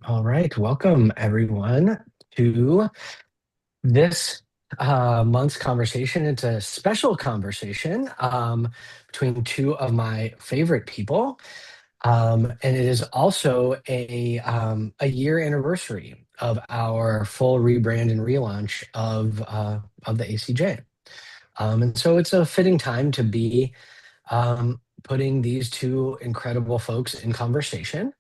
All right, welcome everyone to this month's conversation. It's a special conversation between two of my favorite people, and it is also a year anniversary of our full rebrand and relaunch of the ACJ. And so it's a fitting time to be putting these two incredible folks in conversation.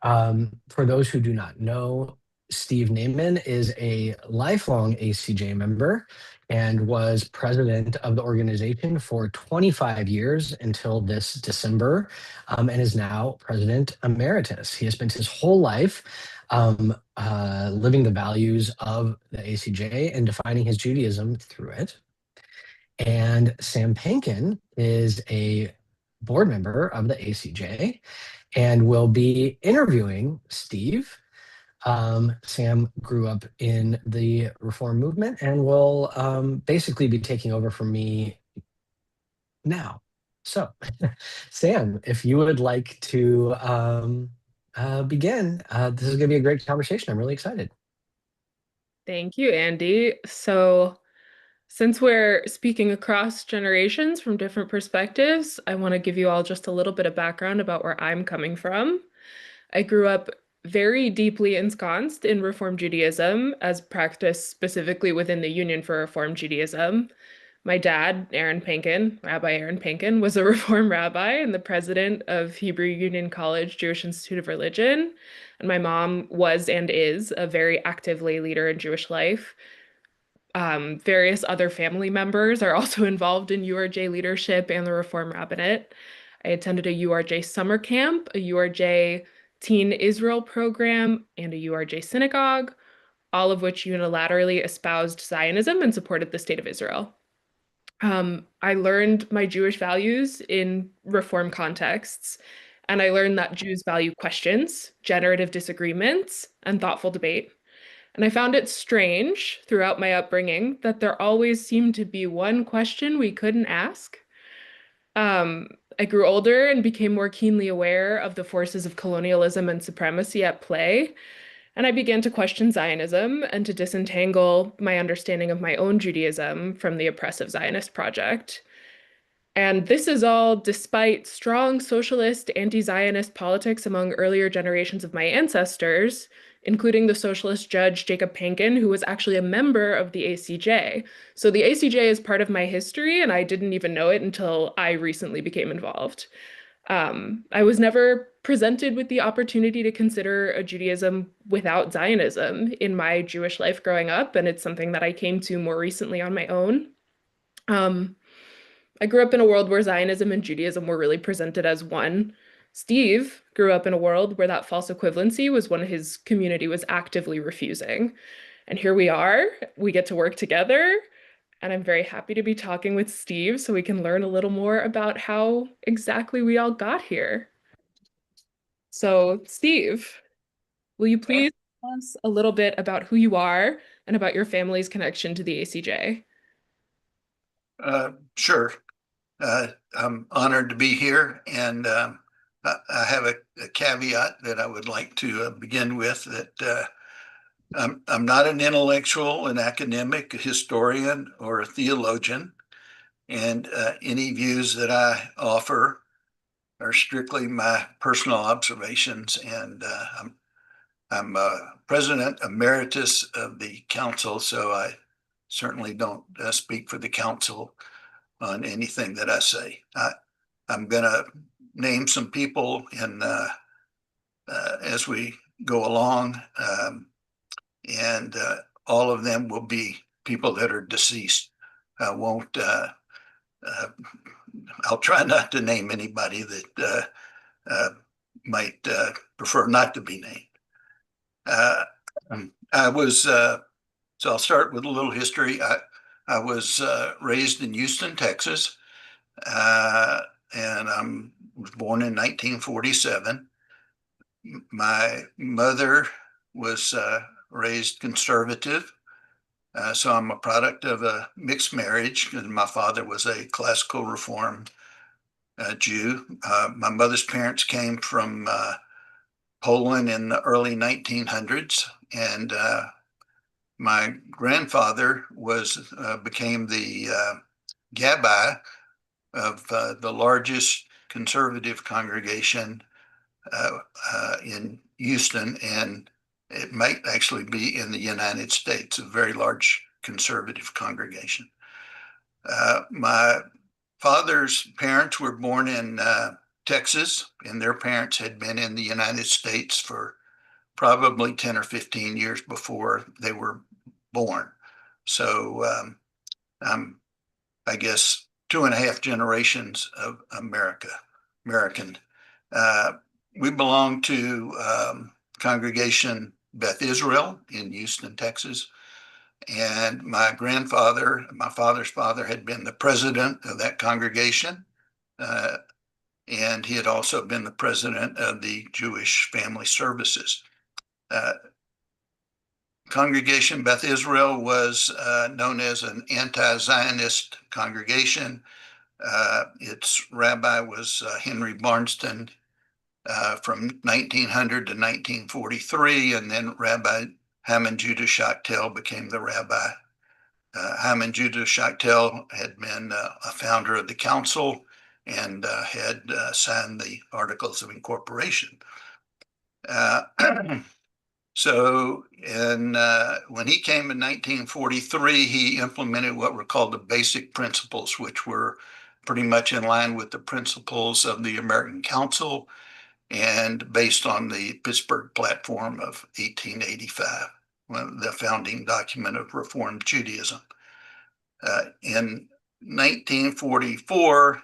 For those who do not know, Steve Naiman is a lifelong ACJ member and was president of the organization for 25 years until this December, and is now President Emeritus. He has spent his whole life living the values of the ACJ and defining his Judaism through it. And Sam Panken is a board member of the ACJ and will be interviewing Steve. Sam grew up in the Reform movement and will basically be taking over from me now. So, Sam, if you would like to begin, this is going to be a great conversation. I'm really excited. Thank you, Andy. So, since we're speaking across generations from different perspectives, I want to give you all just a little bit of background about where I'm coming from. I grew up very deeply ensconced in Reform Judaism as practiced specifically within the Union for Reform Judaism. My dad, Rabbi Aaron Panken, was a Reform rabbi and the president of Hebrew Union College Jewish Institute of Religion. And my mom was and is a very active lay leader in Jewish life. Various other family members are also involved in URJ leadership and the Reform Rabbinate. I attended a URJ summer camp, a URJ Teen Israel program, and a URJ synagogue, all of which unilaterally espoused Zionism and supported the state of Israel. I learned my Jewish values in Reform contexts, and I learned that Jews value questions, generative disagreements, and thoughtful debate. And I found it strange throughout my upbringing that there always seemed to be one question we couldn't ask. I grew older and became more keenly aware of the forces of colonialism and supremacy at play, and I began to question Zionism and to disentangle my understanding of my own Judaism from the oppressive Zionist project. And this is all despite strong socialist, anti-Zionist politics among earlier generations of my ancestors, including the socialist judge Jacob Panken, who was actually a member of the ACJ. So the ACJ is part of my history, and I didn't even know it until I recently became involved. I was never presented with the opportunity to consider a Judaism without Zionism in my Jewish life growing up, and it's something that I came to more recently on my own. Um, I grew up in a world where Zionism and Judaism were really presented as one. Steve grew up in a world where that false equivalency was one his community was actively refusing. And here we are, we get to work together, and I'm very happy to be talking with Steve so we can learn a little more about how exactly we all got here. So, Steve, will you please tell us a little bit about who you are and about your family's connection to the ACJ? Sure. I'm honored to be here, and I have a caveat that I would like to begin with that I'm not an intellectual, an academic, a historian, or a theologian, and any views that I offer are strictly my personal observations. And I'm President Emeritus of the Council, so I certainly don't speak for the Council on anything that I say. I'm going to name some people as we go along, and all of them will be people that are deceased. I won't. I'll try not to name anybody that might prefer not to be named. I was. So I'll start with a little history. I was raised in Houston, Texas, and I was born in 1947. My mother was raised conservative, so I'm a product of a mixed marriage, and my father was a classical Reformed Jew. My mother's parents came from Poland in the early 1900s, and my grandfather became the gabbai of the largest conservative congregation in Houston, and it might actually be in the United States, a very large conservative congregation. My father's parents were born in Texas, and their parents had been in the United States for probably 10 or 15 years before they were born. So I guess 2.5 generations of American. Uh, we belong to Congregation Beth Israel in Houston, Texas. And my father's father, had been the president of that congregation. And he had also been the president of the Jewish Family Services. Congregation Beth Israel was known as an anti-Zionist congregation. Its rabbi was Henry Barnston from 1900 to 1943, and then Rabbi Hammond Judah Schachtel became the rabbi. Hammond Judah Schachtel had been a founder of the council and had signed the Articles of Incorporation. So when he came in 1943, he implemented what were called the basic principles, which were pretty much in line with the principles of the American Council and based on the Pittsburgh Platform of 1885, the founding document of Reformed Judaism. In 1944,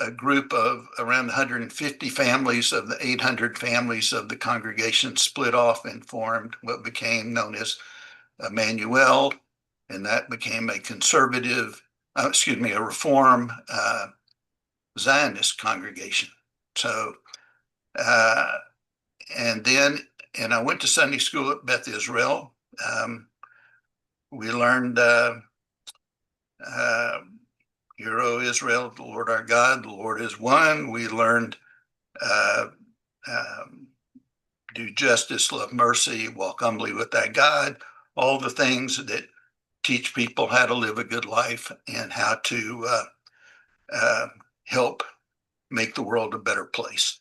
a group of around 150 families of the 800 families of the congregation split off and formed what became known as Emmanuel, and that became a a Reform Zionist congregation. So, and I went to Sunday school at Beth Israel. We learned Hear, O Israel, the Lord our God, the Lord is one. We learned do justice, love mercy, walk humbly with thy God, all the things that teach people how to live a good life and how to help make the world a better place.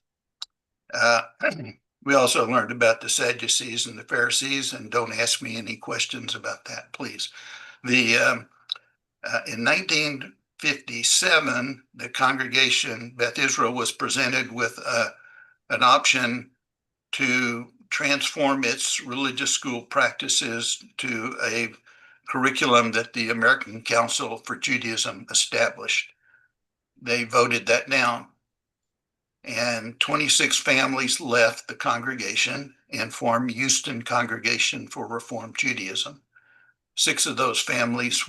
We also learned about the Sadducees and the Pharisees, and don't ask me any questions about that, please. In 1957, the congregation Beth Israel was presented with an option to transform its religious school practices to a curriculum that the American Council for Judaism established. They voted that down, and 26 families left the congregation and formed Houston Congregation for Reformed Judaism. 6 of those families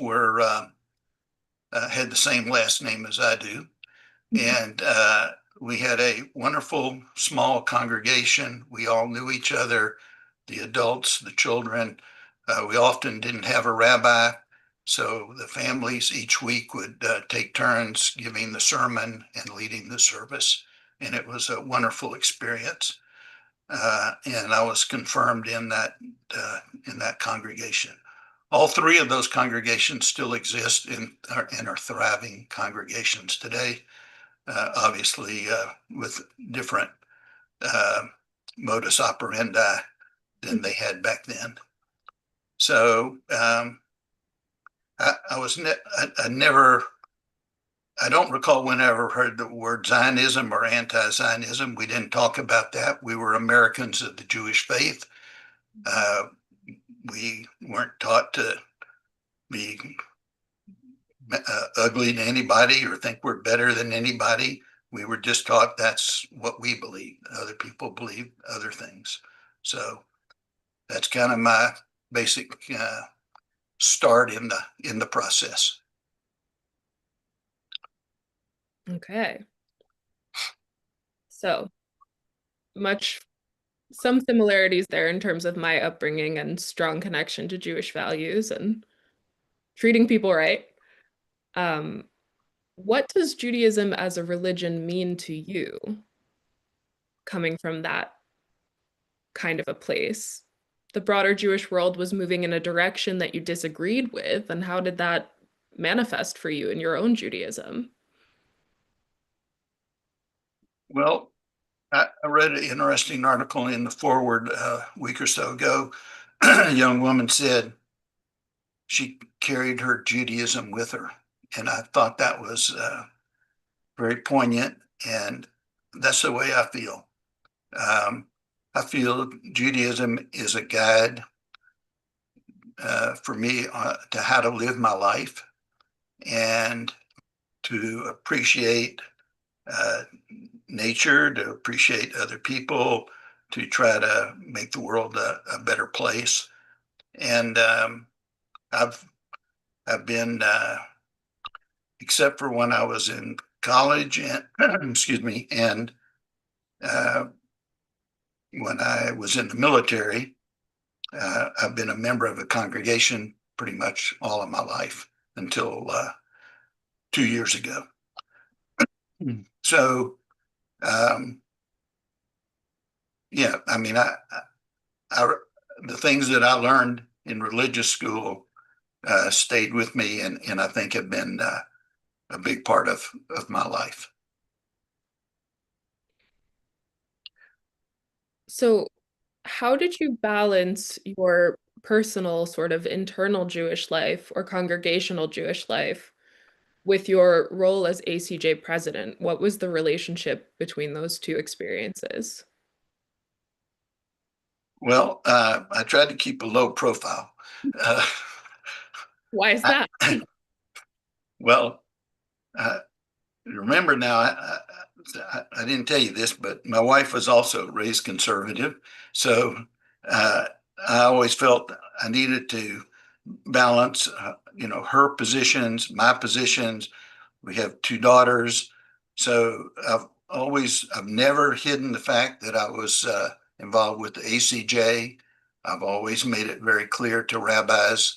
had the same last name as I do. And we had a wonderful small congregation. We all knew each other, the adults, the children. We often didn't have a rabbi, so the families each week would take turns giving the sermon and leading the service. And it was a wonderful experience. And I was confirmed in that congregation. All 3 of those congregations still exist and are thriving congregations today, obviously with different modus operandi than they had back then. So I don't recall when I ever heard the word Zionism or anti-Zionism. We didn't talk about that. We were Americans of the Jewish faith. We weren't taught to be ugly to anybody or think we're better than anybody. We were just taught that's what we believe. Other people believe other things. So that's kind of my basic start in the process. Okay. So some similarities there in terms of my upbringing and strong connection to Jewish values and treating people right. What does Judaism as a religion mean to you, coming from that kind of a place. The broader Jewish world was moving in a direction that you disagreed with, and how did that manifest for you in your own Judaism? Well, I read an interesting article in the forward a week or so ago. A young woman said she carried her Judaism with her. And I thought that was very poignant. And that's the way I feel. I feel Judaism is a guide for me to how to live my life and to appreciate uh, nature, to appreciate other people, to try to make the world a better place. And I've I've been, except for when I was in college and excuse me, and uh, when I was in the military, I've been a member of a congregation pretty much all of my life until 2 years ago. So, um, yeah, I mean, I the things that I learned in religious school stayed with me, and I think have been a big part of my life. So, how did you balance your personal sort of internal Jewish life or congregational Jewish life with your role as ACJ president? What was the relationship between those two experiences? Well, I tried to keep a low profile. Uh, Why is that? I, well, uh, remember now, I didn't tell you this, but my wife was also raised conservative. So uh, I always felt I needed to balance, her positions, my positions. We have two daughters. So I've never hidden the fact that I was involved with the ACJ. I've always made it very clear to rabbis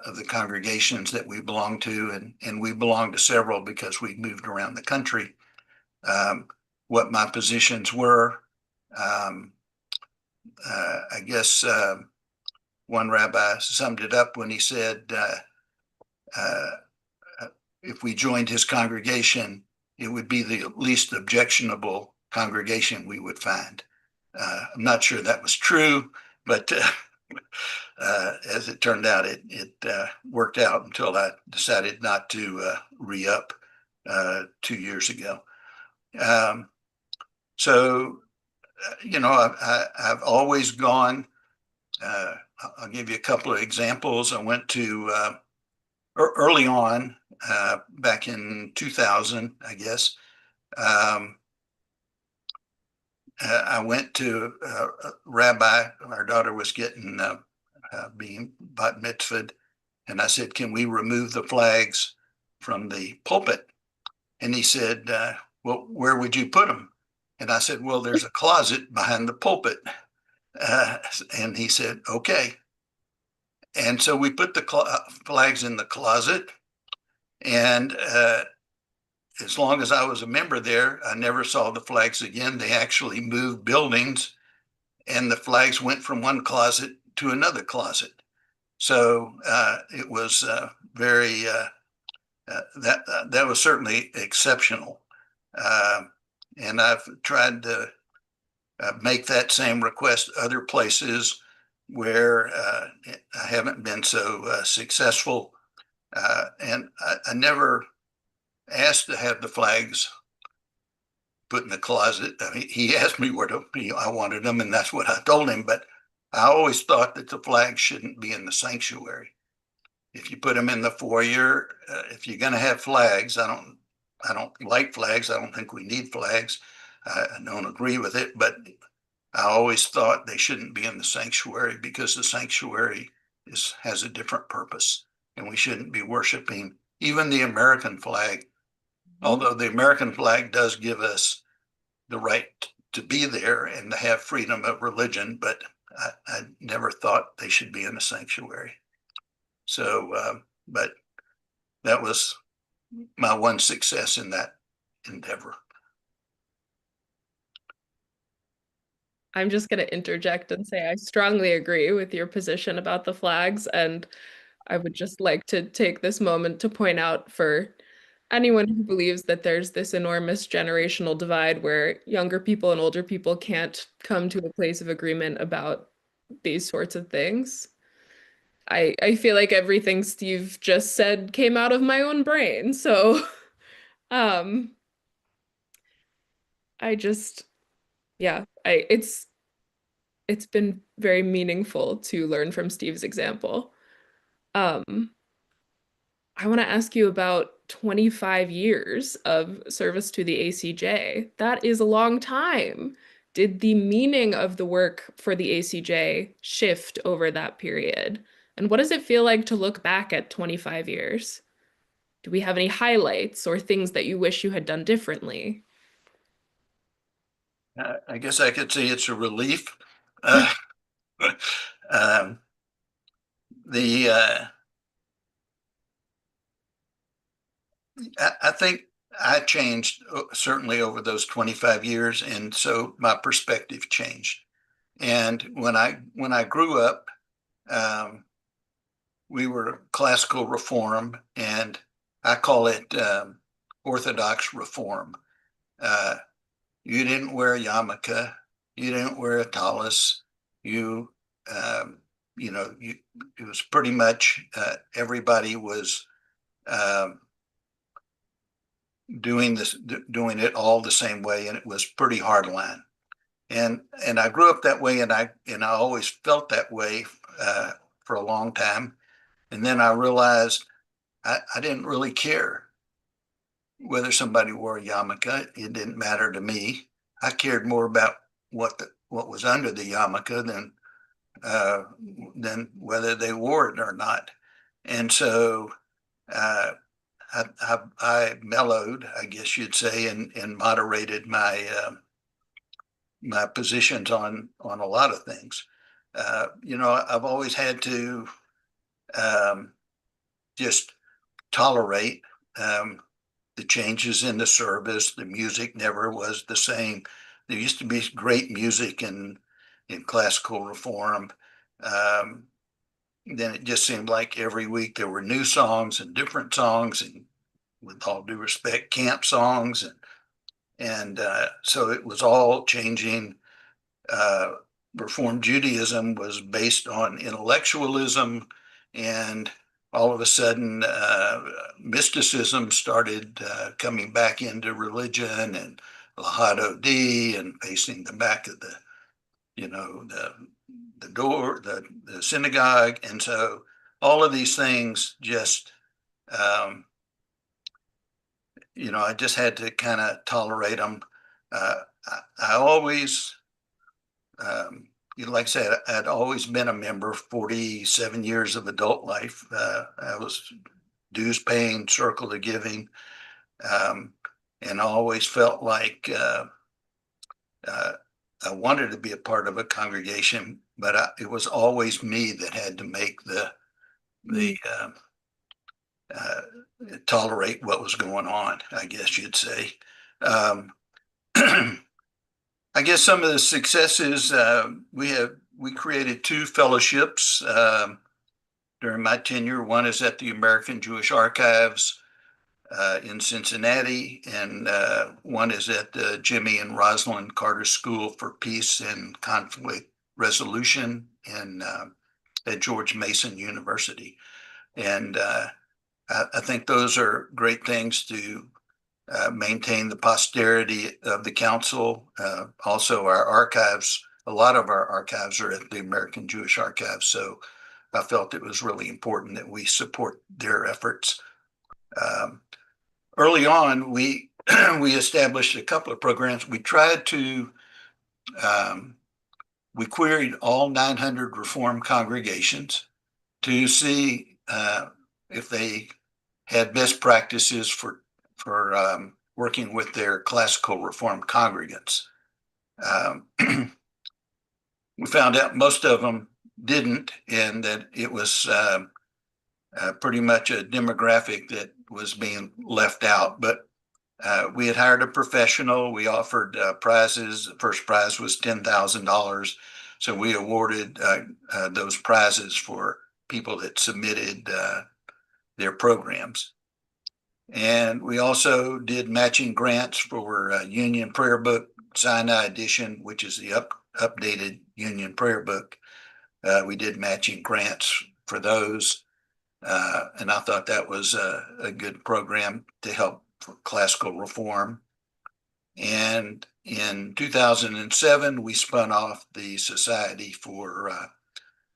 of the congregations that we belong to, and we belong to several because we moved around the country, what my positions were. Um, I guess one rabbi summed it up when he said, uh, if we joined his congregation, it would be the least objectionable congregation we would find. I'm not sure that was true, but as it turned out, it worked out until I decided not to re-up 2 years ago. Um, so, I've always gone. Uh, I'll give you a couple of examples. I went to early on, back in 2000, I guess. Um, I went to a rabbi. Our daughter was getting being bat mitzvahed, and I said, "Can we remove the flags from the pulpit?" And he said, "Well, where would you put them?" And I said, "Well, there's a closet behind the pulpit." Uh, and he said, "Okay." And so we put the flags in the closet, and as long as I was a member there, I never saw the flags again. They actually moved buildings, and the flags went from one closet to another closet. So it was very that was certainly exceptional, uh, and I've tried to make that same request other places where I haven't been so successful, and I never asked to have the flags put in the closet. I mean, he asked me where I wanted them, and that's what I told him. But I always thought that the flags shouldn't be in the sanctuary. If you put them in the foyer, if you're going to have flags, I don't like flags. I don't think we need flags. I don't agree with it, but I always thought they shouldn't be in the sanctuary because the sanctuary has a different purpose, and we shouldn't be worshiping even the American flag. Although the American flag does give us the right to be there and to have freedom of religion, but I never thought they should be in a sanctuary. So, but that was my one success in that endeavor. I'm just going to interject and say I strongly agree with your position about the flags, and I would just like to take this moment to point out for anyone who believes that there's this enormous generational divide where younger people and older people can't come to a place of agreement about these sorts of things. I feel like everything Steve just said came out of my own brain. So, um, I just, yeah, it's been very meaningful to learn from Steve's example. Um, I want to ask you about 25 years of service to the ACJ. That is a long time. Did the meaning of the work for the ACJ shift over that period? And what does it feel like to look back at 25 years? Do we have any highlights or things that you wish you had done differently? I guess I could say it's a relief. Uh, um, the I think I changed certainly over those 25 years, and so my perspective changed. And when I grew up, um, we were classical reform, and I call it Orthodox reform. Uh, you didn't wear a yarmulke, you didn't wear a tallis, you um, it was pretty much everybody was um, doing it all the same way, and it was pretty hard line. And I grew up that way, and I always felt that way for a long time. And then I realized I didn't really care whether somebody wore a yarmulke. It didn't matter to me. I cared more about what was under the yarmulke uh, than whether they wore it or not. And so uh, I mellowed, I guess you'd say, and moderated my positions on a lot of things. I've always had to um, just tolerate the changes in the service. The music never was the same. There used to be great music in classical reform. Um, then it just seemed like every week there were new songs and different songs, and with all due respect, camp songs, and so it was all changing. Uh, Reform Judaism was based on intellectualism, and all of a sudden, mysticism started coming back into religion, and Lahad D and facing the back of the door, the synagogue, and so all of these things just, um, I just had to kind of tolerate them. I always like I said, I'd always been a member, 47 years of adult life. I was dues paying, circle to giving, um, and I always felt like uh, I wanted to be a part of a congregation, but it was always me that had to make the uh, tolerate what was going on, I guess you'd say. Um, I guess some of the successes we created two fellowships during my tenure. One is at the American Jewish Archives in Cincinnati, and one is at the Jimmy and Rosalind Carter School for Peace and Conflict Resolution at George Mason University. And I think those are great things to maintain the posterity of the council. Also, our archives, a lot of our archives are at the American Jewish Archives. So I felt it was really important that we support their efforts. Early on, we we established a couple of programs. We tried to we queried all 900 Reform congregations to see if they had best practices for working with their classical Reform congregants. We found out most of them didn't, and that it was pretty much a demographic that was being left out. But We had hired a professional. We offered prizes. The first prize was $10,000. So we awarded those prizes for people that submitted their programs. And we also did matching grants for Union Prayer Book Sinai Edition, which is the updated Union Prayer Book. We did matching grants for those. And I thought that was a good program to help for classical reform. And in 2007, we spun off the Society for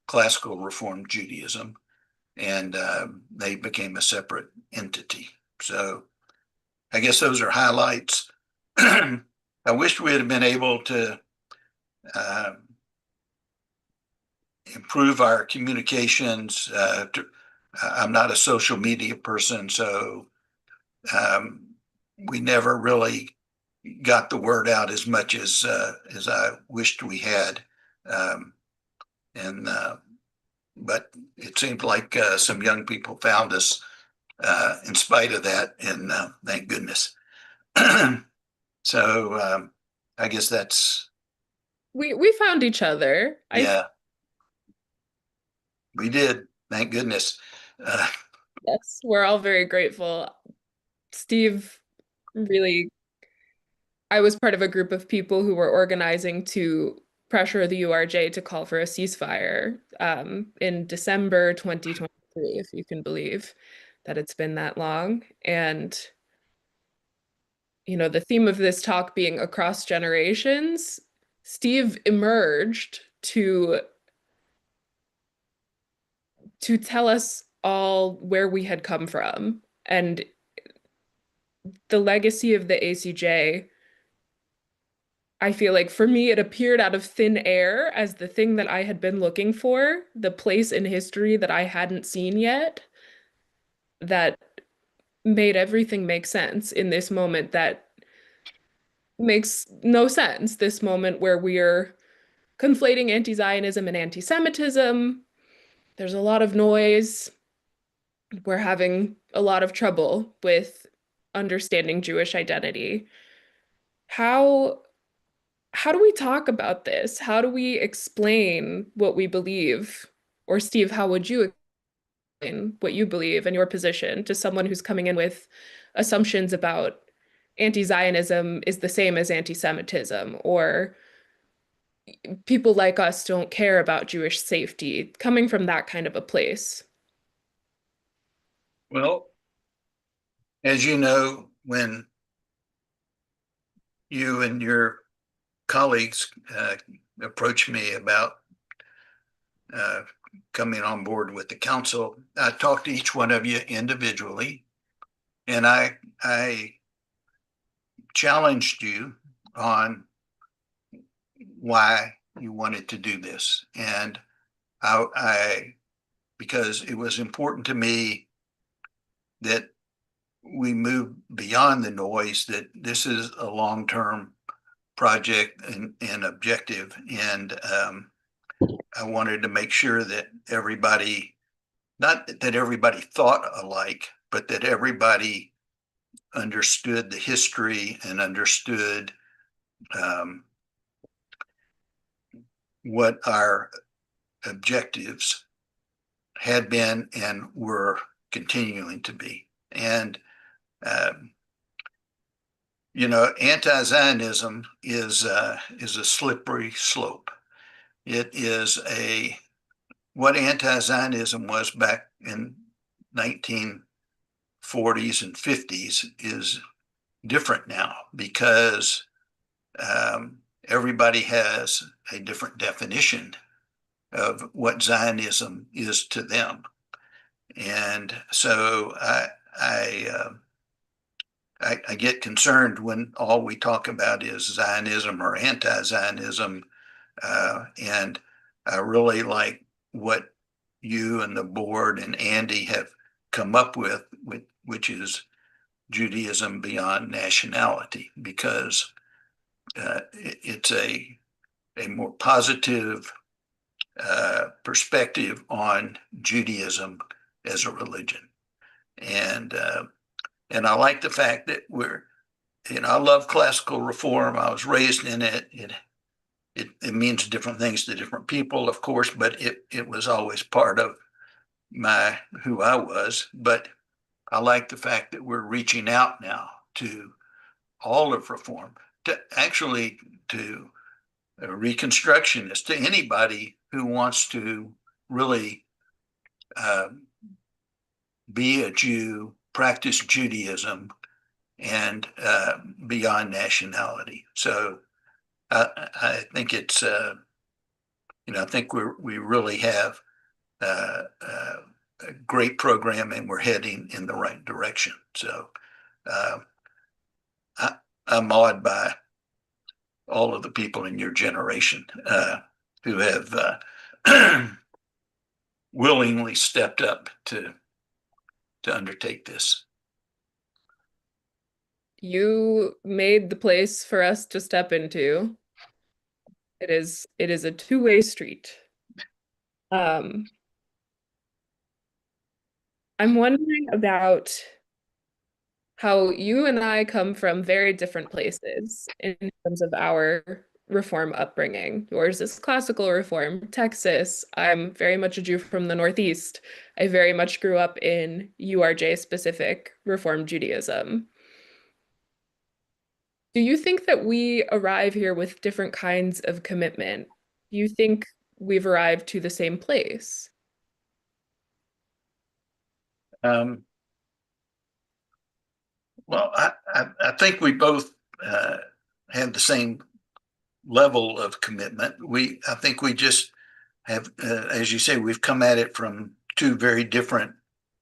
Classical Reform Judaism, and they became a separate entity. So I guess those are highlights. I wish we had been able to improve our communications. I'm not a social media person, so we never really got the word out as much as I wished we had. But it seemed like some young people found us in spite of that, and thank goodness. So I guess that's We found each other. yeah, we did. Thank goodness. Yes, we're all very grateful. Steve, really, I was part of a group of people who were organizing to pressure the URJ to call for a ceasefire in December 2023, if you can believe that it's been that long. And, the theme of this talk being across generations, Steve emerged to tell us all where we had come from. And the legacy of the ACJ, I feel like for me, it appeared out of thin air as the thing that I had been looking for, the place in history that I hadn't seen yet, that made everything make sense in this moment that makes no sense. This moment where we're conflating anti-Zionism and anti-Semitism. There's a lot of noise. We're having a lot of trouble with understanding Jewish identity. How do we talk about this? How do we explain what we believe? Or Steve, how would you explain what you believe and your position to someone who's coming in with assumptions about anti-Zionism is the same as anti-Semitism, or people like us don't care about Jewish safety, coming from that kind of a place? Well, as you know, when you and your colleagues approached me about coming on board with the council, I talked to each one of you individually, and I challenged you on why you wanted to do this. And because it was important to me that we move beyond the noise, that this is a long-term project and objective. And I wanted to make sure that everybody, not that everybody thought alike, but that everybody understood the history and understood what our objectives had been and were continuing to be. And anti-Zionism is a slippery slope. It is what anti-Zionism was back in 1940s and 50s is different now, because everybody has a different definition of what Zionism is to them. And so I get concerned when all we talk about is Zionism or anti-Zionism. And I really like what you and the board and Andy have come up with, which is Judaism beyond nationality, because it's a more positive perspective on Judaism as a religion. And I like the fact that I love classical reform. I was raised in it. It means different things to different people, of course, but it was always part of who I was. But I like the fact that we're reaching out now to all of reform, to actually to reconstructionists, to anybody who wants to really uh, be a Jew, practice Judaism, and beyond nationality. So I think it's, I think we really have a great program, and we're heading in the right direction. So uh, I'm awed by all of the people in your generation who have willingly stepped up to undertake this. You made the place for us to step into. It is a two-way street. I'm wondering about how you and I come from very different places in terms of our reform upbringing. Yours is classical reform, Texas. I'm very much a Jew from the Northeast. I very much grew up in URJ specific Reform Judaism. Do you think that we arrive here with different kinds of commitment? Do you think we've arrived to the same place? Um, well, I think we both have the same level of commitment. I think we just have, as you say, we've come at it from two very different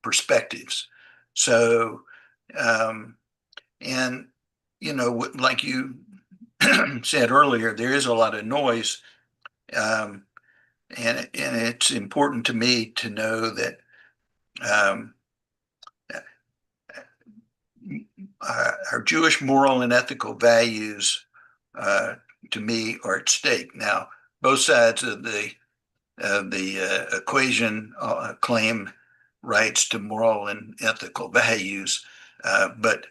perspectives. So, and like you said earlier, there is a lot of noise, um, and it's important to me to know that um, our Jewish moral and ethical values, to me, are at stake. Now, both sides of the equation claim rights to moral and ethical values, but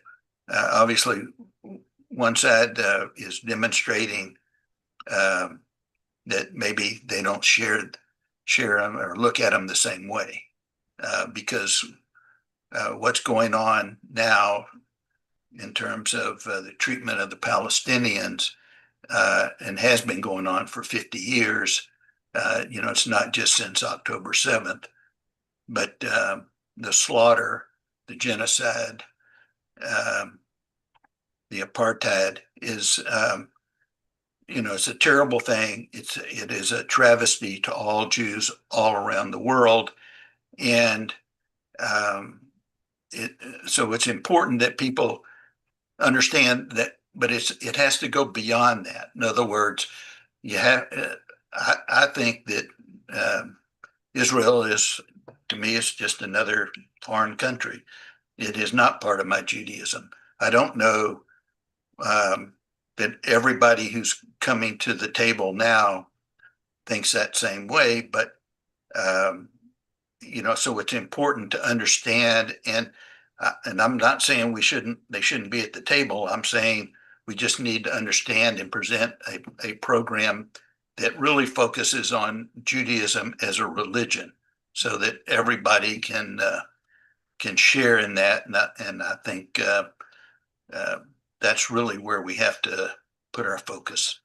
obviously, one side is demonstrating um, that maybe they don't share them or look at them the same way, because what's going on now in terms of the treatment of the Palestinians, and has been going on for 50 years. It's not just since October 7th, but the slaughter, the genocide, um, the apartheid is, it's a terrible thing. It is a travesty to all Jews all around the world, and um, so it's important that people understand that, but it has to go beyond that. In other words, you have. I think that Israel is, to me, it's just another foreign country. It is not part of my Judaism. I don't know that everybody who's coming to the table now thinks that same way, but um, so it's important to understand. And I'm not saying they shouldn't be at the table. I'm saying we just need to understand and present a program that really focuses on Judaism as a religion, so that everybody can share in that. And I think uh, that's really where we have to put our focus.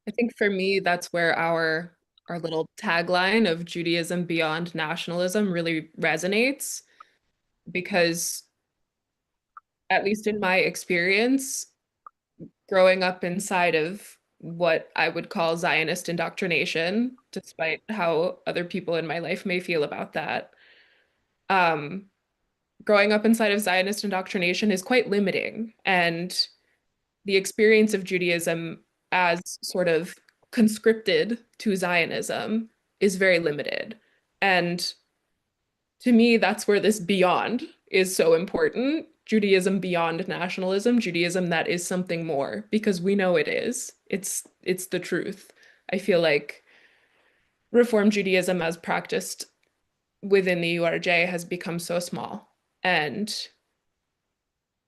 I think for me, that's where our little tagline of Judaism beyond nationalism really resonates because, at least in my experience, growing up inside of what I would call Zionist indoctrination, despite how other people in my life may feel about that, um, growing up inside of Zionist indoctrination is quite limiting. And the experience of Judaism as sort of conscripted to Zionism is very limited. And to me, that's where this beyond is so important. Judaism beyond nationalism, Judaism that is something more, because we know it is. It's the truth. I feel like Reform Judaism as practiced within the URJ has become so small. And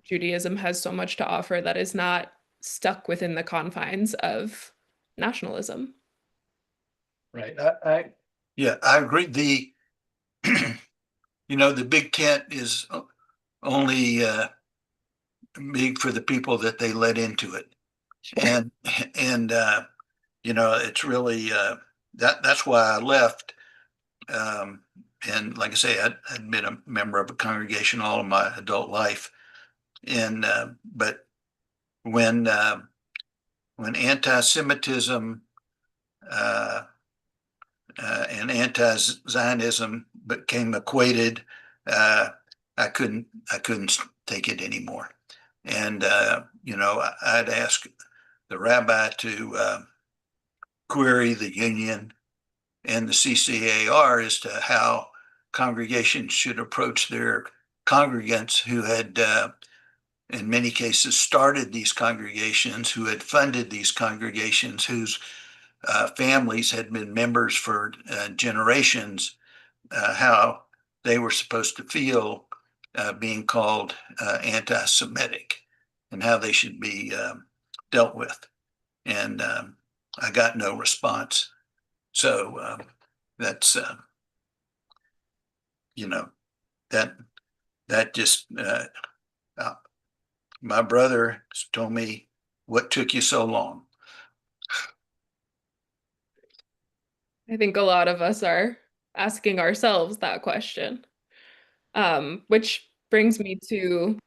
Judaism has so much to offer that is not stuck within the confines of nationalism. Right. Yeah, I agree. The big tent is only big for the people that they let into it. And and it's really that's why I left. And like I say, I'd been a member of a congregation all of my adult life. And but when anti-Semitism uh, and anti-Zionism became equated, uh, I couldn't take it anymore. And I'd ask the rabbi to query the union and the CCAR as to how congregations should approach their congregants who had, in many cases, started these congregations, who had funded these congregations, whose families had been members for generations, how they were supposed to feel being called anti-Semitic and how they should be dealt with. And I got no response. So that's, that just, my brother told me, what took you so long? I think a lot of us are asking ourselves that question, which brings me to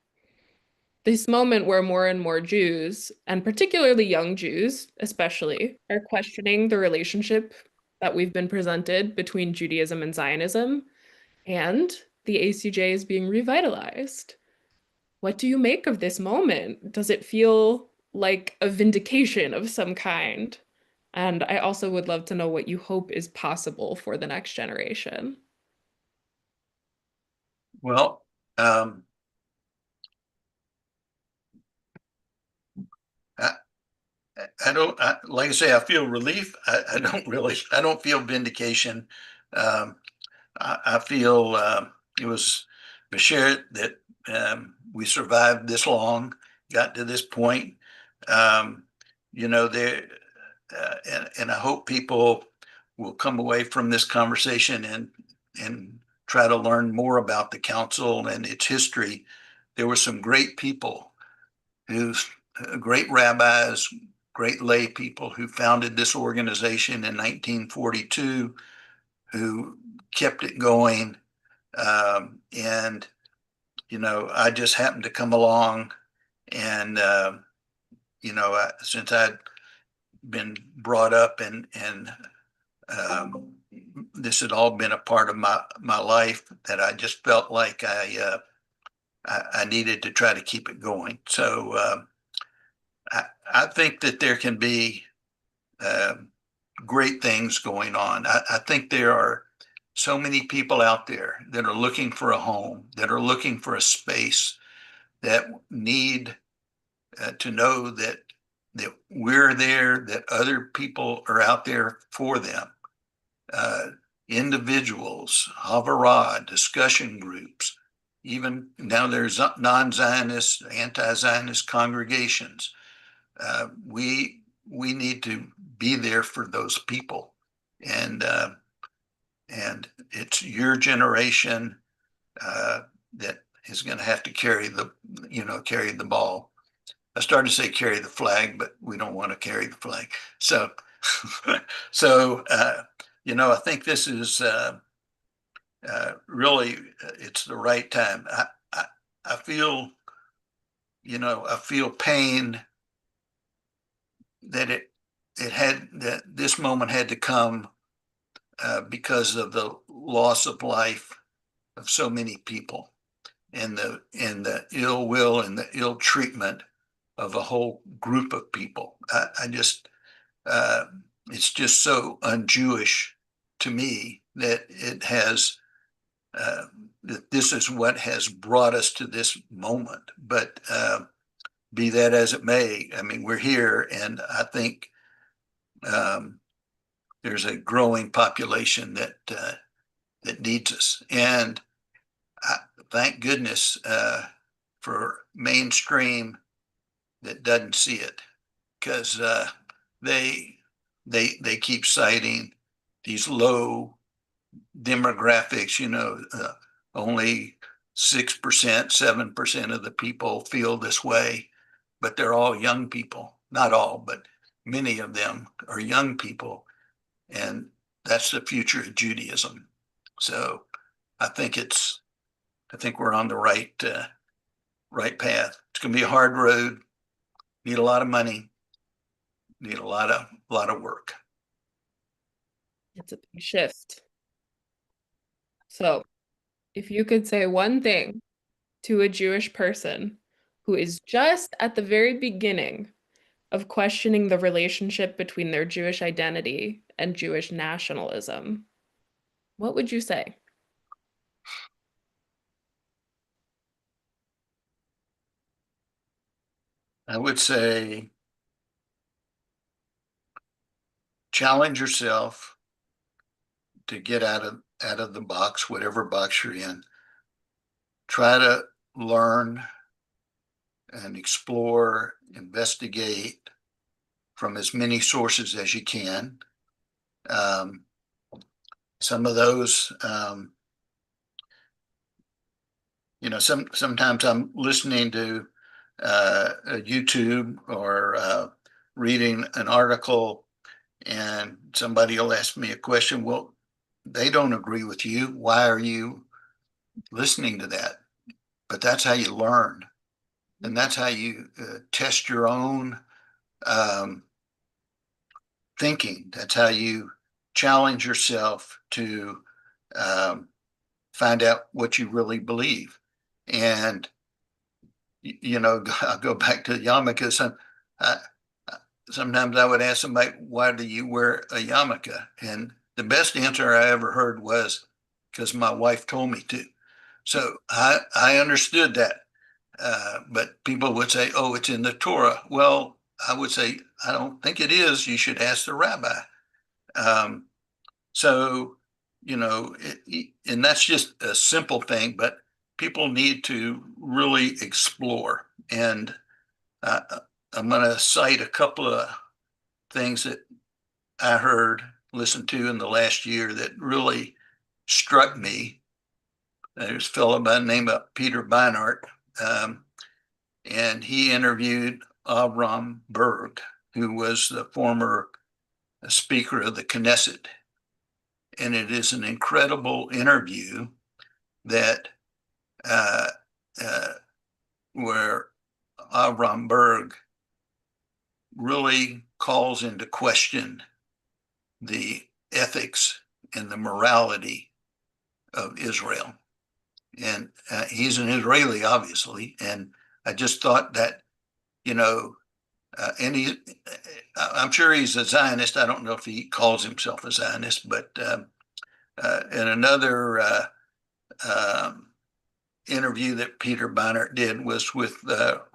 this moment where more and more Jews, and particularly young Jews especially, are questioning the relationship that we've been presented between Judaism and Zionism, and the ACJ is being revitalized. What do you make of this moment? Does it feel like a vindication of some kind? And I also would love to know what you hope is possible for the next generation. Well, I, like I say, I feel relief. I don't feel vindication. Um, I feel it was Bashir that we survived this long, got to this point. Um, there, and I hope people will come away from this conversation and try to learn more about the council and its history. There were some great people who's great rabbis, great lay people who founded this organization in 1942, who kept it going. And, I just happened to come along and, since I'd been brought up and this had all been a part of my life, that I just felt like I needed to try to keep it going. So I think that there can be uh, great things going on. I think there are so many people out there that are looking for a home, that are looking for a space, that need to know that we're there, that other people are out there for them. Individuals, Havara, discussion groups, even now there's non-Zionist, anti-Zionist congregations. We need to be there for those people, and it's your generation that is going to have to carry the ball. I started to say carry the flag, but we don't want to carry the flag. So, so I think this is really it's the right time. I feel, I feel pain that that this moment had to come because of the loss of life of so many people, and the ill will and the ill treatment of a whole group of people. I just it's just so un-Jewish to me that it has that this is what has brought us to this moment. But be that as it may, I mean, we're here, and I think there's a growing population that needs us, and thank goodness for mainstream that doesn't see it, because they keep citing these low demographics, only 6%, 7% of the people feel this way, but they're all young people. Not all, but many of them are young people, and that's the future of Judaism. So I think we're on the right path. It's going to be a hard road. Need a lot of money. Need a lot of work. It's a big shift. So, if you could say one thing to a Jewish person who is just at the very beginning of questioning the relationship between their Jewish identity and Jewish nationalism, what would you say? I would say challenge yourself to get out of the box, whatever box you're in. Try to learn and explore, investigate from as many sources as you can. Some of those, sometimes I'm listening to YouTube or reading an article, and somebody will ask me a question. Well, they don't agree with you. Why are you listening to that? But that's how you learn, and that's how you test your own thinking. That's how you challenge yourself to find out what you really believe. And I'll go back to yarmulke. Sometimes I would ask somebody, "Why do you wear a yarmulke?" And the best answer I ever heard was, "Because my wife told me to." So I understood that. But people would say, "Oh, it's in the Torah." Well, I would say, "I don't think it is. You should ask the rabbi." So, and that's just a simple thing, but people need to really explore. And I'm going to cite a couple of things that I heard, listened to in the last year that really struck me. There's a fellow by the name of Peter Beinart, and he interviewed Avram Berg, who was the former Speaker of the Knesset. And it is an incredible interview that where Avram Berg really calls into question the ethics and the morality of Israel. And he's an Israeli, obviously. And I just thought that, and I'm sure he's a Zionist. I don't know if he calls himself a Zionist, but in another interview that Peter Beinart did was with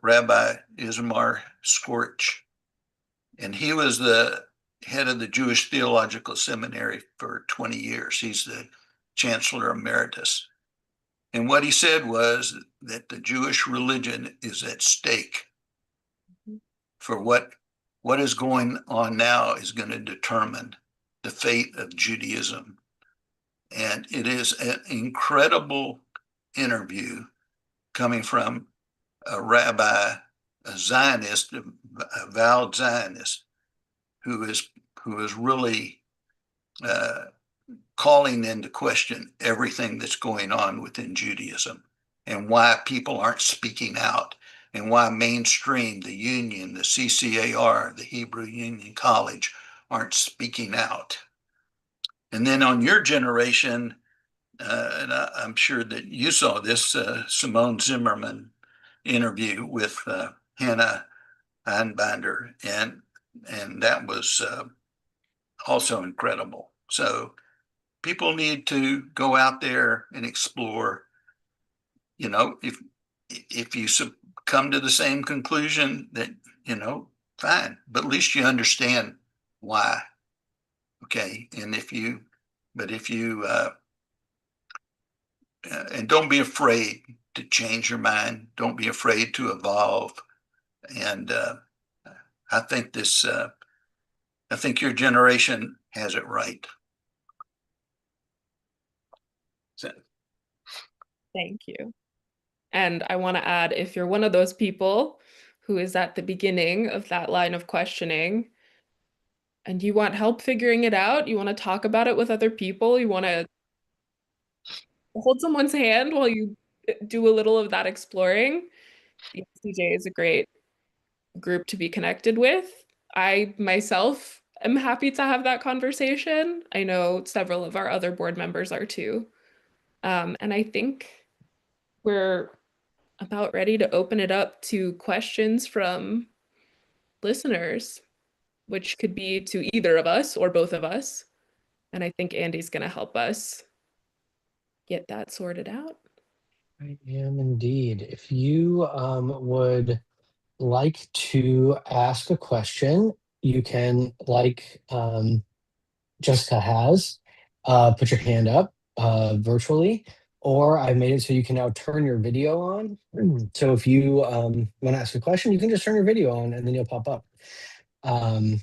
Rabbi Ismar Skorch, and he was the head of the Jewish Theological Seminary for 20 years. He's the Chancellor Emeritus. And what he said was that the Jewish religion is at stake. For what is going on now is going to determine the fate of Judaism. And it is an incredible interview coming from a rabbi, a Zionist, a vowed Zionist, who is really calling into question everything that's going on within Judaism, and why people aren't speaking out, and why mainstream, the union, the CCAR, the Hebrew Union College, aren't speaking out. And then on your generation, and I'm sure that you saw this Simone Zimmerman interview with Hannah Einbinder, and that was also incredible. So people need to go out there and explore. If you come to the same conclusion, that fine, but at least you understand why. Okay, and if you and don't be afraid to change your mind. Don't be afraid to evolve. And I think I think your generation has it right. So, Thank you. And I want to add, if you're one of those people who is at the beginning of that line of questioning and you want help figuring it out, you want to talk about it with other people, you want to hold someone's hand while you do a little of that exploring, the SCJ is a great group to be connected with. I myself am happy to have that conversation. I know several of our other board members are too. And I think we're about ready to open it up to questions from listeners, which could be to either of us or both of us. And I think Andy's going to help us get that sorted out. I am indeed. If you would like to ask a question, you can, like Jessica has, put your hand up virtually, or I've made it so you can now turn your video on. So if you want to ask a question, you can just turn your video on and then you'll pop up. And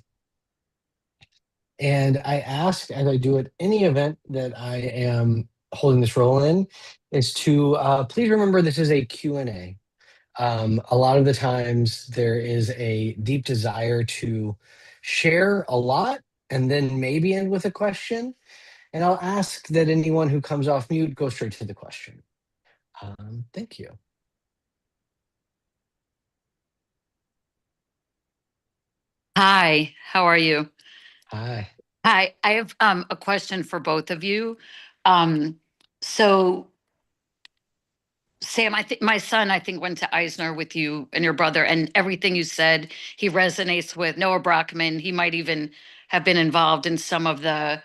I ask, as I do at any event that I am holding this role in, is to please remember this is a Q&A. A lot of the times there is a deep desire to share a lot and then maybe end with a question. And I'll ask that anyone who comes off mute go straight to the question. Thank you. Hi, how are you? Hi. Hi, I have a question for both of you. Um, so Sam, I think my son, I think, went to Eisner with you and your brother, and everything you said, he resonates with Noah Brockman. He might even have been involved in some of the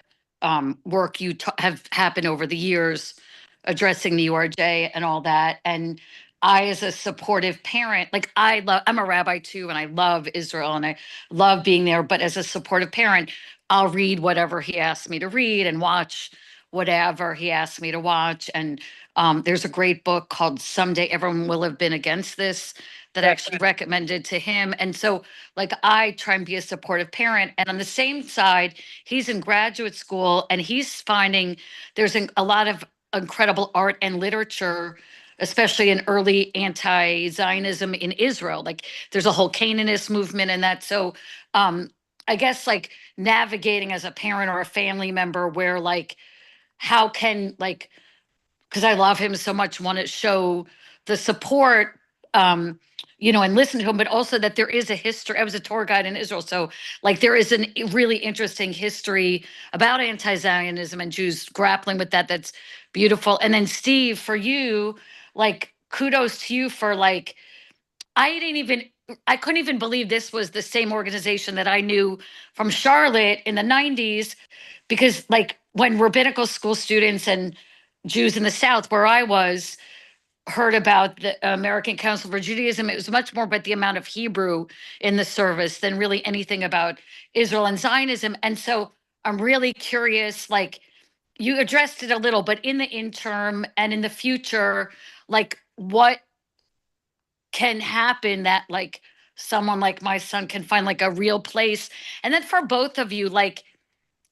work you have happened over the years addressing the URJ and all that. And I, as a supportive parent, like I'm a rabbi too, and I love Israel and I love being there. But as a supportive parent, I'll read whatever he asks me to read and watch whatever he asks me to watch. And there's a great book called Someday Everyone Will Have Been Against This that I actually recommended to him. And so, like, I try and be a supportive parent. And on the same side, he's in graduate school and he's finding there's a lot of incredible art and literature, especially in early anti-Zionism in Israel. Like, there's a whole Canaanist movement and that. So, I guess, like, navigating as a parent or a family member where, like, how can, like, because I love him so much, want to show the support, and listen to him, but also that there is a history. I was a tour guide in Israel. So, like, there is a really interesting history about anti-Zionism and Jews grappling with that. That's beautiful. And then, Steve, for you, like, kudos to you for, like, I couldn't even believe this was the same organization that I knew from Charlotte in the 90s, because, like, when rabbinical school students and Jews in the South, where I was, heard about the American Council for Judaism, it was much more about the amount of Hebrew in the service than really anything about Israel and Zionism. And so I'm really curious, like, you addressed it a little, but in the interim and in the future, like, what can happen that, like, someone like my son can find, like, a real place? And then for both of you, like,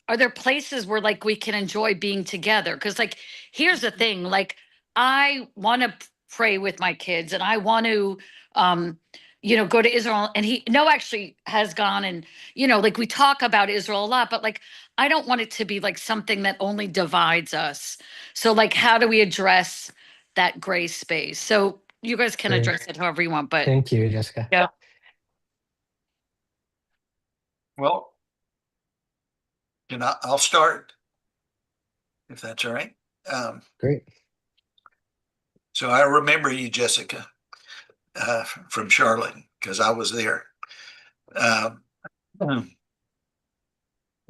are there places where, like, we can enjoy being together? Because, like, here's the thing, like, I want to pray with my kids and I want to go to Israel, and no actually has gone, and like, we talk about Israel a lot, but, like, I don't want it to be like something that only divides us. So, like, how do we address that gray space? So you guys can Great. address it however you want, but Thank you, Jessica. yeah. well, I'll start if that's all right. Great. So I remember you, Jessica, from Charlotte, because I was there.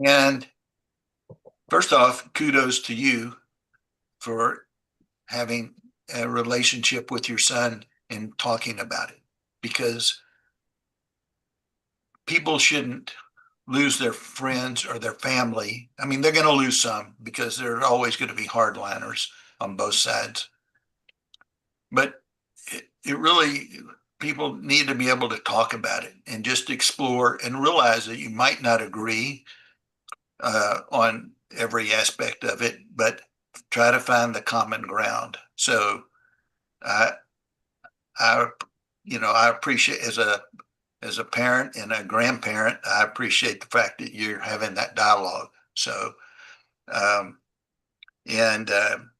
And first off, kudos to you for having a relationship with your son and talking about it, because people shouldn't lose their friends or their family. I mean, they're going to lose some because there are always going to be hardliners on both sides. but it really, people need to be able to talk about it and just explore and realize that you might not agree on every aspect of it, but try to find the common ground. So I, I, I appreciate as a parent and a grandparent, I appreciate the fact that you're having that dialogue. So, um, and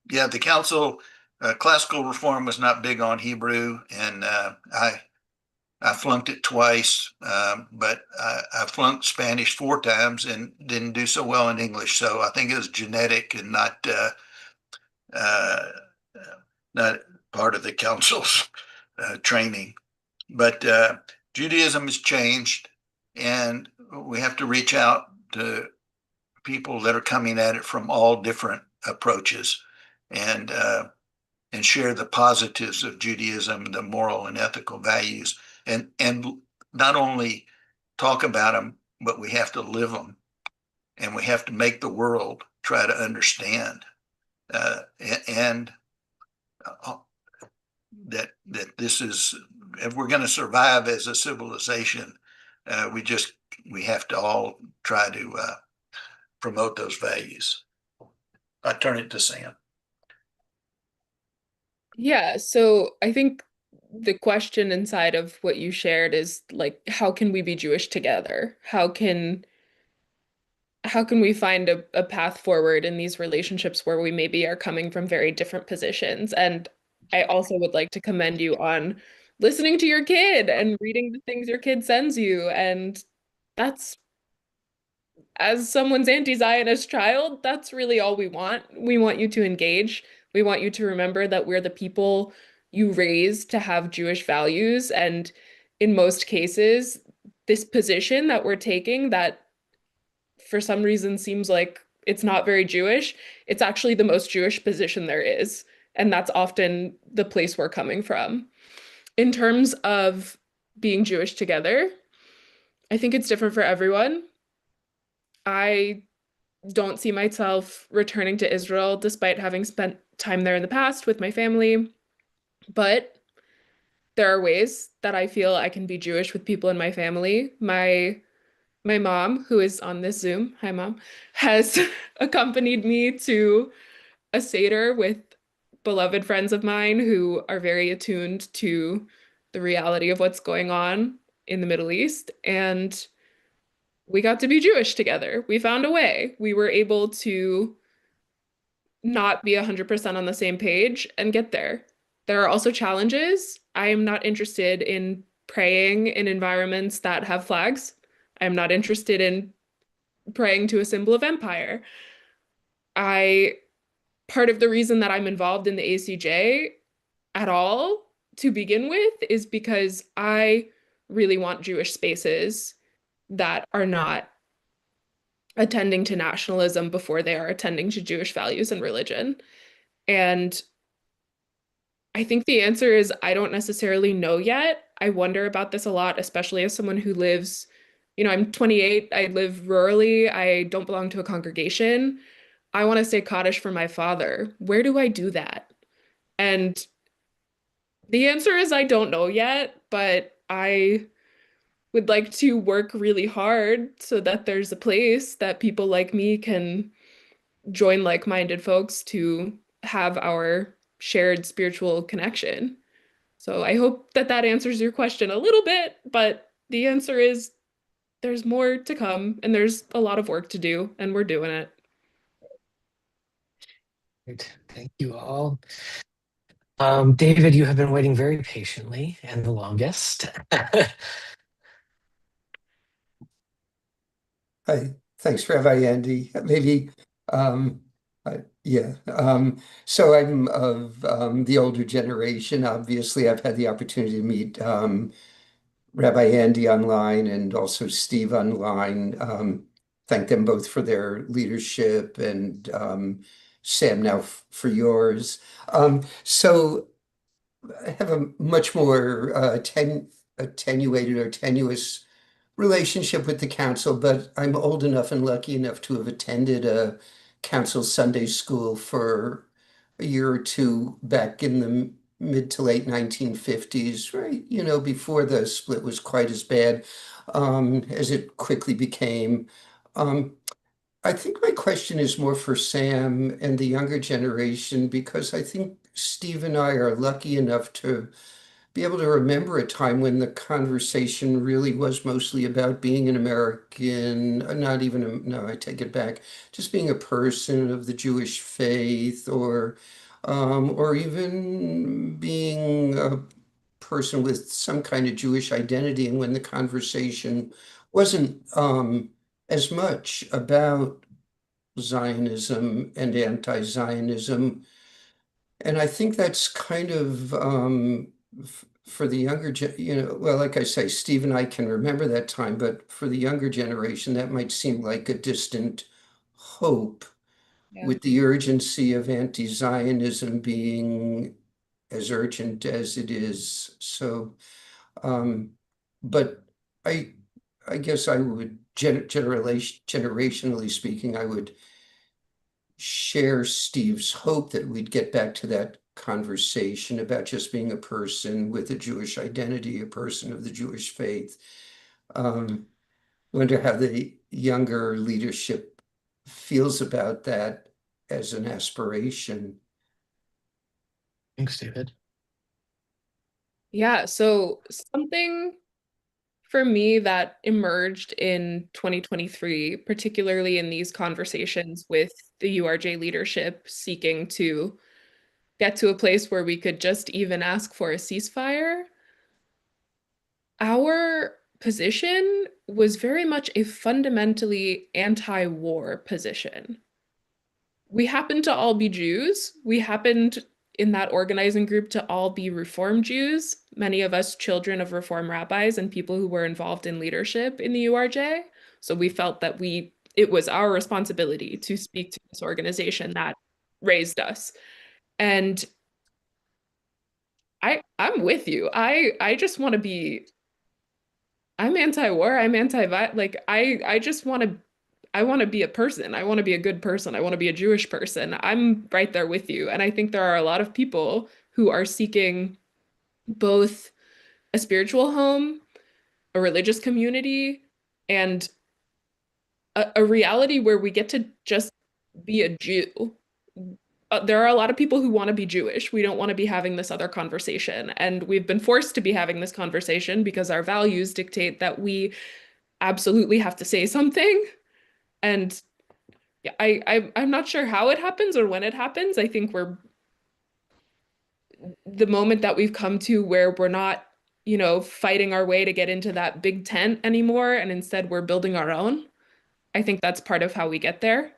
yeah, the council, classical reform was not big on Hebrew, and I flunked it twice, but I flunked Spanish 4 times and didn't do so well in English. So I think it was genetic and uh, not part of the council's training. But Judaism has changed, and we have to reach out to people that are coming at it from all different approaches, and share the positives of Judaism, the moral and ethical values, and not only talk about them, but we have to live them, and we have to make the world try to understand, and that this is, if we're going to survive as a civilization, we have to all try to promote those values. I turn it to Sam. Yeah, so I think the question inside of what you shared is like, how can we be Jewish together? How can we find a path forward in these relationships where we maybe are coming from very different positions? And I also would like to commend you on listening to your kid and reading the things your kid sends you. And that's, as someone's anti-Zionist child, that's really all we want. We want you to engage. We want you to remember that we're the people you raised to have Jewish values. And in most cases, this position that we're taking that for some reason seems like it's not very Jewish, it's actually the most Jewish position there is. And that's often the place we're coming from. In terms of being Jewish together, I think it's different for everyone. I don't see myself returning to Israel despite having spent time there in the past with my family, but there are ways that I feel I can be Jewish with people in my family. My mom, who is on this Zoom, hi mom, has accompanied me to a Seder with beloved friends of mine who are very attuned to the reality of what's going on in the Middle East. And we got to be Jewish together. We found a way. We were able to not be 100% on the same page and get there. There are also challenges. I am not interested in praying in environments that have flags. I'm not interested in praying to a symbol of empire. I Part of the reason that I'm involved in the ACJ at all to begin with is because I really want Jewish spaces that are not attending to nationalism before they are attending to Jewish values and religion. And I think the answer is I don't necessarily know yet. I wonder about this a lot, especially as someone who lives, I'm 28, I live rurally, I don't belong to a congregation. I want to say Kaddish for my father. Where do I do that? And the answer is I don't know yet, but I would like to work really hard so that there's a place that people like me can join like-minded folks to have our shared spiritual connection. So I hope that that answers your question a little bit, but the answer is there's more to come and there's a lot of work to do, and we're doing it. Great. Thank you all. David, you have been waiting very patiently and the longest. Hi, thanks for having Andy. Maybe, yeah. So I'm of the older generation. Obviously, I've had the opportunity to meet Rabbi Andy online and also Steve online. Thank them both for their leadership and Sam now for yours. So I have a much more attenuated or tenuous relationship with the council, but I'm old enough and lucky enough to have attended a council Sunday school for a year or two back in the mid to late 1950s, right? Before the split was quite as bad as it quickly became. Um, I think my question is more for Sam and the younger generation, because I think Steve and I are lucky enough to be able to remember a time when the conversation really was mostly about being an American, not even no, I take it back, just being a person of the Jewish faith, or even being a person with some kind of Jewish identity, and when the conversation wasn't as much about Zionism and anti-Zionism. And I think that's kind of for the younger, well, like I say, Steve and I can remember that time, but for the younger generation, that might seem like a distant hope, Yeah. with the urgency of anti-Zionism being as urgent as it is. So, but I, I guess I would generationally speaking, I would share Steve's hope that we'd get back to that conversation about just being a person with a Jewish identity, a person of the Jewish faith. Wonder how the younger leadership feels about that as an aspiration. Thanks, David. Yeah, so something for me that emerged in 2023, particularly in these conversations with the URJ leadership seeking to get to a place where we could just even ask for a ceasefire, our position was very much a fundamentally anti-war position. We happened to all be Jews. We happened in that organizing group to all be Reform Jews, many of us children of Reform rabbis and people who were involved in leadership in the URJ. So we felt that it was our responsibility to speak to this organization that raised us. And I'm with you. I just want to be I'm anti-war, I'm anti-violence. Like I just want to be a person. I want to be a good person. I want to be a Jewish person. I'm right there with you. And I think there are a lot of people who are seeking both a spiritual home, a religious community, and a reality where we get to just be a Jew. There are a lot of people who want to be Jewish. We don't want to be having this other conversation. And we've been forced to be having this conversation because our values dictate that we absolutely have to say something. And yeah, I'm not sure how it happens or when it happens. I think we're the moment that we've come to where we're not, fighting our way to get into that big tent anymore, and instead we're building our own. I think that's part of how we get there.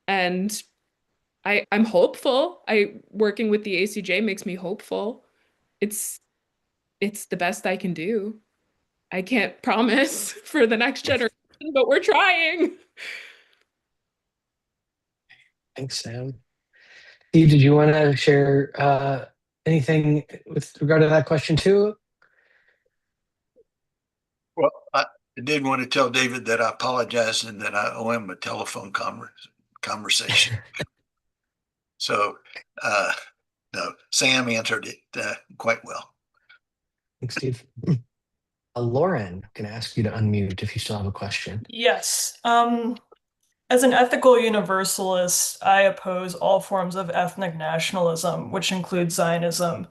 And I'm hopeful. I working with the ACJ makes me hopeful. It's it's the best I can do. I can't promise for the next generation, but we're trying. Thanks, Sam. Steve, did you want to share anything with regard to that question too? Well, I did want to tell David that I apologize and that I owe him a telephone conversation. So, no, Sam answered it quite well. Thanks, Steve. Lauren, can I ask you to unmute if you still have a question? Yes. As an ethical universalist, I oppose all forms of ethnic nationalism, which includes Zionism.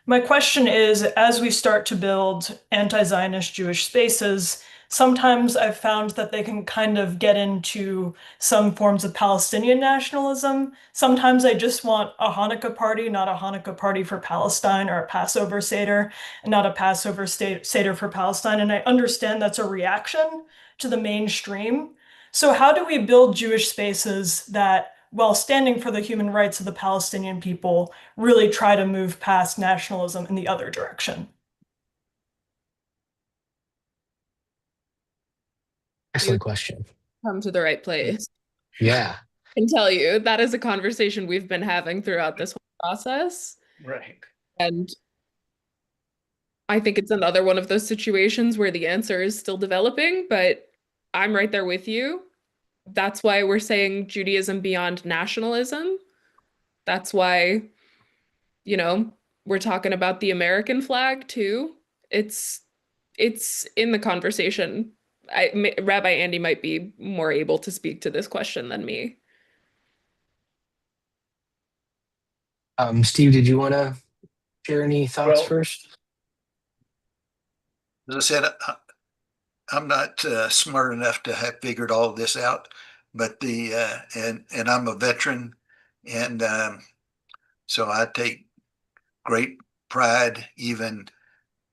My question is, as we start to build anti-Zionist Jewish spaces, sometimes I've found that they can kind of get into some forms of Palestinian nationalism. Sometimes I just want a Hanukkah party, not a Hanukkah party for Palestine, or a Passover Seder, and not a Passover Seder for Palestine. And I understand that's a reaction to the mainstream. So how do we build Jewish spaces that, while standing for the human rights of the Palestinian people, really try to move past nationalism in the other direction? Excellent question. Come to the right place. Yeah. I can tell you that is a conversation we've been having throughout this whole process. Right. And I think it's another one of those situations where the answer is still developing, but I'm right there with you. That's why we're saying Judaism beyond nationalism. That's why, you know, we're talking about the American flag too. It's in the conversation. Rabbi Andy might be more able to speak to this question than me. Steve, did you want to share any thoughts Well, first? as I said, I'm not smart enough to have figured all of this out, but and I'm a veteran, and so I take great pride even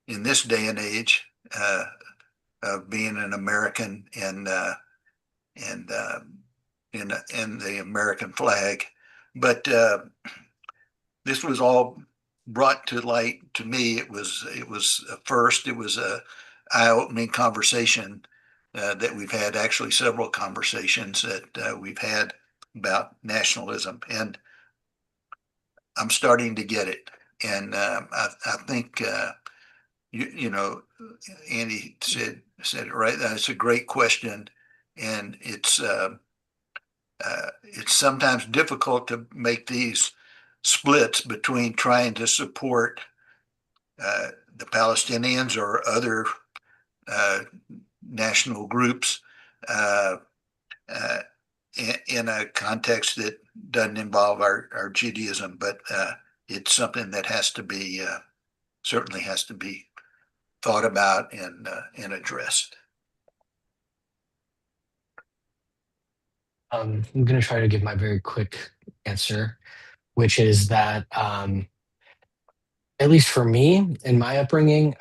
in this day and age of being an American and in the American flag. But this was all brought to light to me. It was a first. It was a eye-opening conversation that we've had. Actually, several conversations that we've had about nationalism, and I'm starting to get it. And I think you know, Andy said it right. It's a great question, and it's sometimes difficult to make these splits between trying to support the Palestinians or other national groups uh, uh, in a context that doesn't involve our Judaism, but it's something that has to be certainly has to be thought about and addressed. I'm going to try to give my very quick answer, which is that, at least for me, in my upbringing,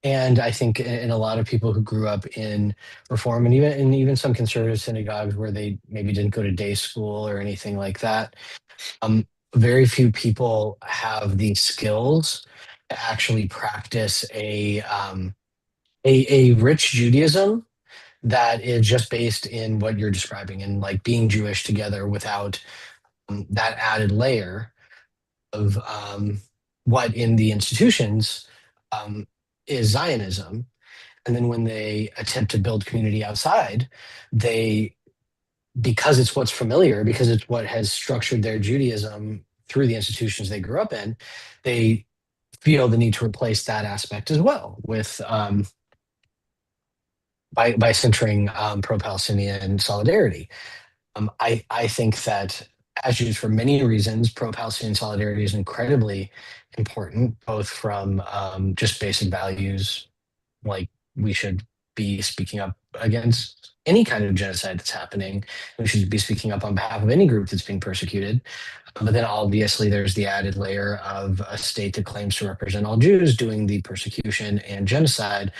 and I think in a lot of people who grew up in Reform and even some conservative synagogues where they maybe didn't go to day school or anything like that, um, very few people have the skills to actually practice a rich Judaism that is just based in what you're describing and like being Jewish together without that added layer of what in the institutions um, is Zionism. And then when they attempt to build community outside, they, because it's what's familiar, because it's what has structured their Judaism through the institutions they grew up in, they feel the need to replace that aspect as well with by centering pro-Palestinian solidarity. I think that as Jews, for many reasons, pro-Palestinian solidarity is incredibly important, both from just basic values, like we should be speaking up against any kind of genocide that's happening. We should be speaking up on behalf of any group that's being persecuted. But then obviously there's the added layer of a state that claims to represent all Jews doing the persecution and genocide,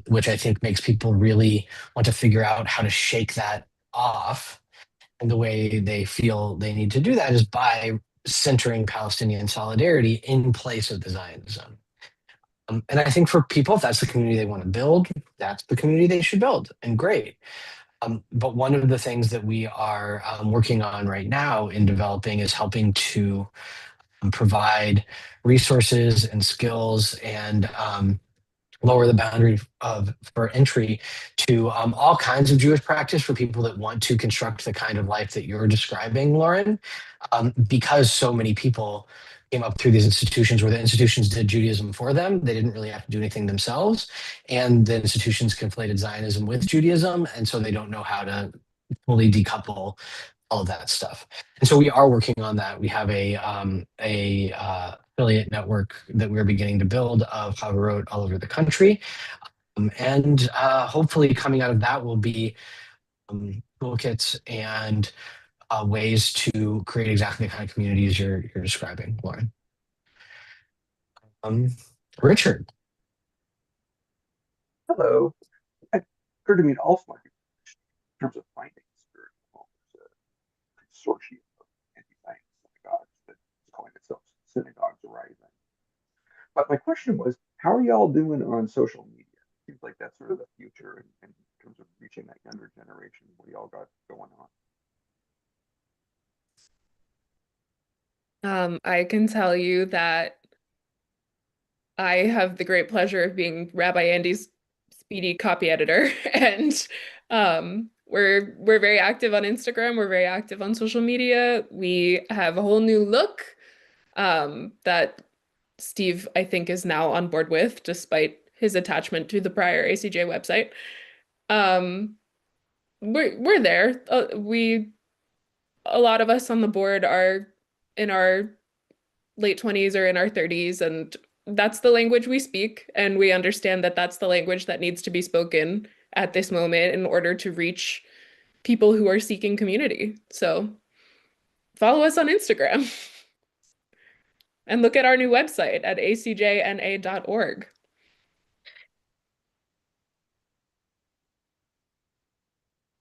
which I think makes people really want to figure out how to shake that off. And the way they feel they need to do that is by centering Palestinian solidarity in place of the Zionism. And I think for people, if that's the community they want to build, that's the community they should build, and great. But one of the things that we are working on right now in developing is helping to provide resources and skills and lower the boundary of for entry to all kinds of Jewish practice for people that want to construct the kind of life that you're describing, Lauren, because so many people came up through these institutions where the institutions did Judaism for them. They didn't really have to do anything themselves. And the institutions conflated Zionism with Judaism. And so they don't know how to fully decouple all of that stuff. And so we are working on that. We have a affiliate network that we're beginning to build of Havarot all over the country. And hopefully coming out of that will be toolkits and ways to create exactly the kind of communities you're describing, Lauren. Richard. Hello. It occurred to me to also like in terms of finding spiritual, there's a consortium of anti-science synagogues that is calling itself Synagogues Arising. But my question was, how are y'all doing on social media? Seems like that's sort of the future in terms of reaching that younger generation. What do y'all got going on? I can tell you that I have the great pleasure of being Rabbi Andy's speedy copy editor, and we're very active on Instagram. We're very active on social media. We have a whole new look that Steve, I think, is now on board with, despite his attachment to the prior ACJ website. We're there. A lot of us on the board are in our late 20s or in our 30s, and that's the language we speak, and we understand that that's the language that needs to be spoken at this moment in order to reach people who are seeking community. So follow us on Instagram and look at our new website at acjna.org.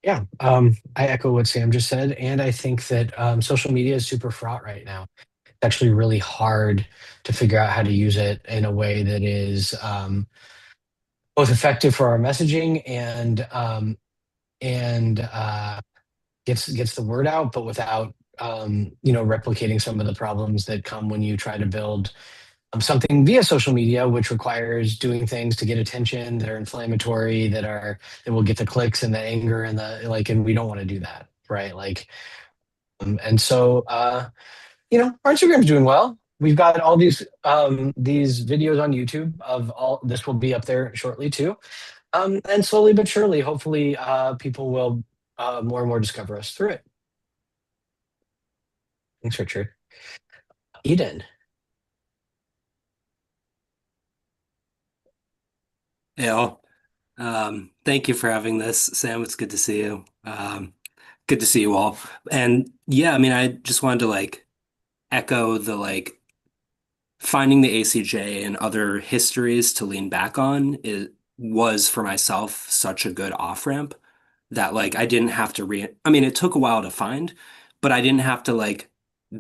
Yeah, I echo what Sam just said, and I think that social media is super fraught right now. It's actually really hard to figure out how to use it in a way that is both effective for our messaging and gets the word out, but without replicating some of the problems that come when you try to build something via social media, which requires doing things to get attention that are inflammatory, that will get the clicks and the anger and the like, and we don't want to do that, right? Like, and so our Instagram's doing well. We've got all these videos on YouTube of all this will be up there shortly too. And slowly but surely, hopefully, people will more and more discover us through it. Thanks, Richard. Eden. Hey all. Thank you for having this, Sam. It's good to see you. Good to see you all. And yeah, I mean, I just wanted to echo the finding the ACJ and other histories to lean back on. It was for myself such a good off-ramp that I didn't have to I mean, it took a while to find, but I didn't have to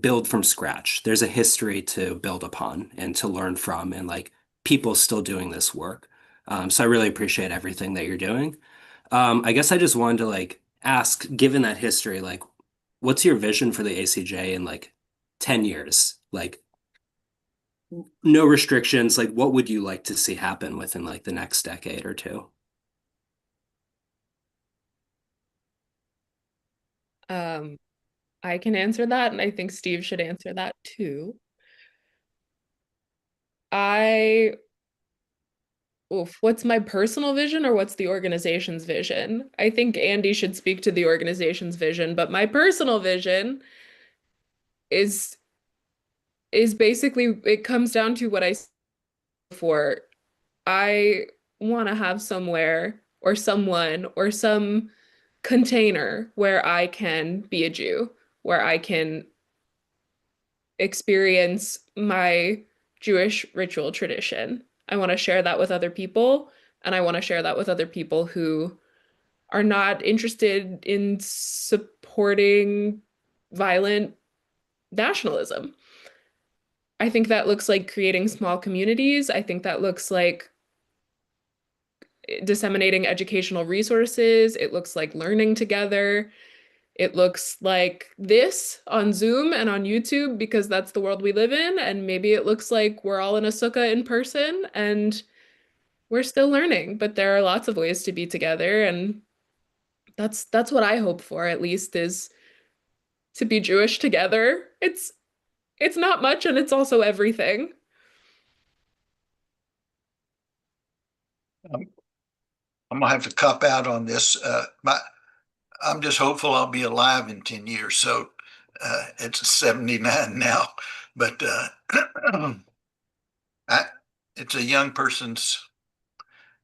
build from scratch. There's a history to build upon and to learn from, and people still doing this work. So I really appreciate everything that you're doing. I guess I just wanted to ask, given that history, what's your vision for the ACJ in 10 years? No restrictions, what would you like to see happen within the next decade or two? I can answer that, and I think Steve should answer that too. What's my personal vision or what's the organization's vision? I think Andy should speak to the organization's vision, but my personal vision is basically, it comes down to what I said before. I want to have somewhere or someone or some container where I can be a Jew, where I can experience my Jewish ritual tradition. I want to share that with other people, and I want to share that with other people who are not interested in supporting violent nationalism. I think that looks like creating small communities. I think that looks like disseminating educational resources. It looks like learning together. It looks like this on Zoom and on YouTube because that's the world we live in. And maybe it looks like we're all in a sukkah in person and we're still learning, but there are lots of ways to be together. And that's what I hope for, at least, is to be Jewish together. It's not much and it's also everything. I'm gonna have to cop out on this. I'm just hopeful I'll be alive in 10 years. So it's 79 now, but it's a young person's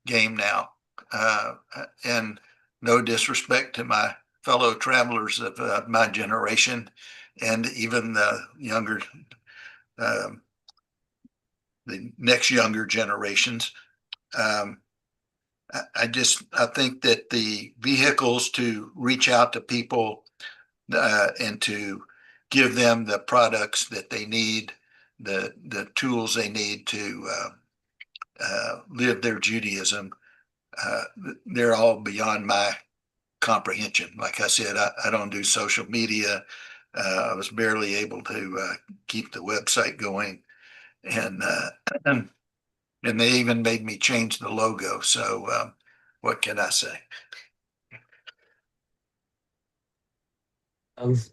game now. And no disrespect to my fellow travelers of my generation and even the next younger generations. I think that the vehicles to reach out to people and to give them the products that they need, the tools they need to live their Judaism, they're all beyond my comprehension. Like I said, I don't do social media. I was barely able to keep the website going, and they even made me change the logo. So what can I say?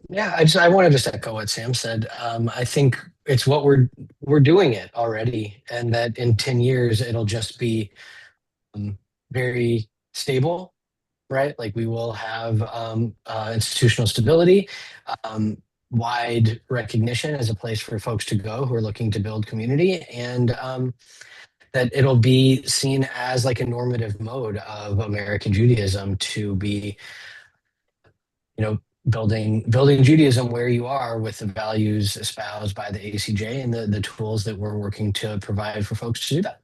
Yeah, I want to just echo what Sam said. I think it's what we're doing it already, and that in 10 years it'll just be very stable, right? Like we will have institutional stability, wide recognition as a place for folks to go who are looking to build community, and that it'll be seen as like a normative mode of American Judaism to be, you know, building Judaism where you are with the values espoused by the ACJ and the tools that we're working to provide for folks to do that.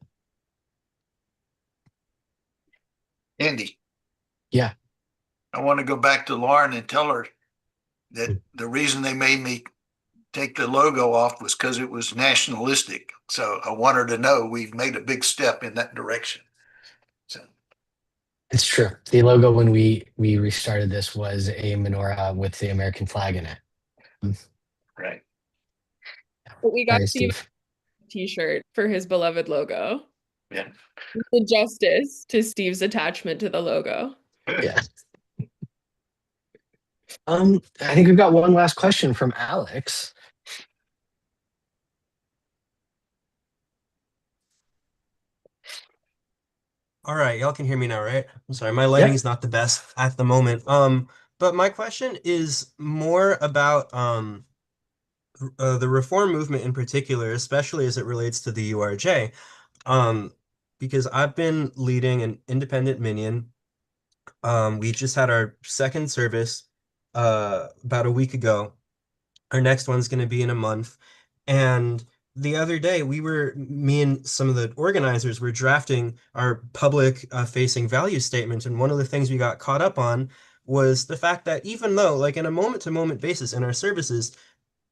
Andy, Yeah. I want to go back to Lauren and tell her that the reason they made me take the logo off was because it was nationalistic. So I want her to know we've made a big step in that direction. So It's true. The logo when we restarted this was a menorah with the American flag in it. right. But we got Sorry, Steve Steve. a t-shirt for his beloved logo. Yeah. The justice to Steve's attachment to the logo. Yeah. I think we've got one last question from Alex. All right, y'all can hear me now, right? I'm sorry, my lighting's not the best at the moment. But my question is more about the reform movement in particular, especially as it relates to the URJ. Because I've been leading an independent minion. We just had our second service about a week ago. Our next one's going to be in a month. And the other day, me and some of the organizers were drafting our public facing value statement. And one of the things we got caught up on was the fact that even though, like, in a moment-to-moment basis in our services,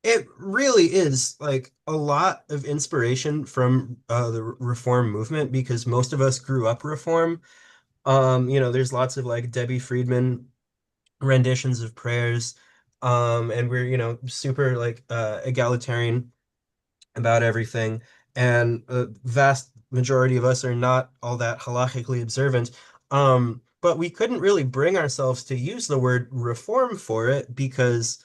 it really is like a lot of inspiration from the reform movement, because most of us grew up reform. There's lots of like Debbie Friedman renditions of prayers. And we're, super like egalitarian about everything. And a vast majority of us are not all that halachically observant. But we couldn't really bring ourselves to use the word reform for it because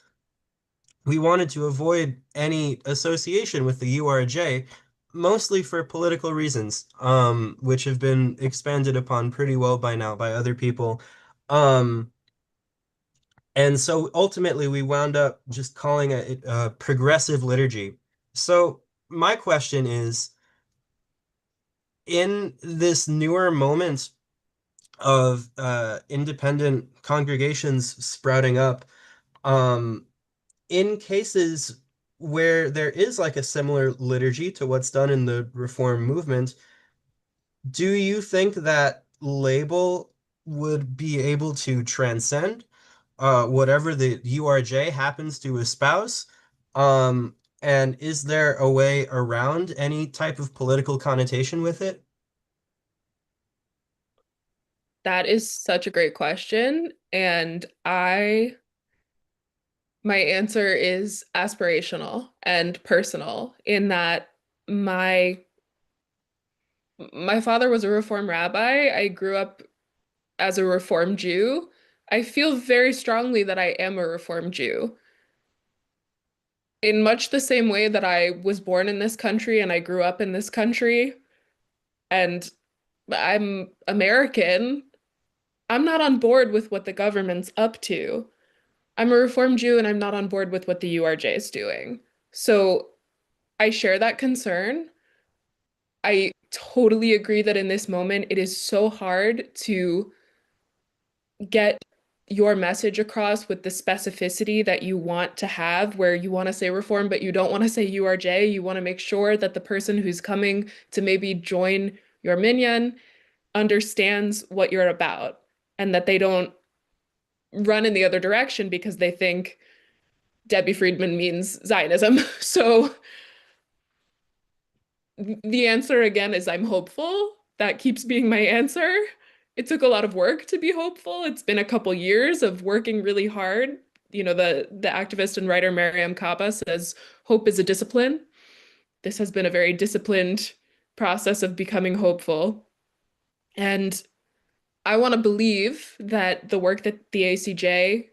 we wanted to avoid any association with the URJ, mostly for political reasons, which have been expanded upon pretty well by now by other people. And so ultimately, we wound up just calling it a progressive liturgy. So my question is, in this newer moment of independent congregations sprouting up, in cases where there is like a similar liturgy to what's done in the Reform movement, do you think that label would be able to transcend whatever the URJ happens to espouse? And is there a way around any type of political connotation with it? That is such a great question. And my answer is aspirational and personal in that my father was a Reform rabbi. I grew up as a Reform Jew. I feel very strongly that I am a Reform Jew. In much the same way that I was born in this country and I grew up in this country and I'm American, I'm not on board with what the government's up to. I'm a Reform Jew and I'm not on board with what the URJ is doing. So I share that concern. I totally agree that in this moment, it is so hard to get your message across with the specificity that you want to have, where you want to say reform, but you don't want to say URJ. You want to make sure that the person who's coming to maybe join your minyan understands what you're about and that they don't run in the other direction because they think Debbie Friedman means Zionism. So the answer again is I'm hopeful. That keeps being my answer. It took a lot of work to be hopeful. It's been a couple years of working really hard. The activist and writer Mariam Kaba says hope is a discipline. This has been a very disciplined process of becoming hopeful. And I want to believe that the work that the ACJ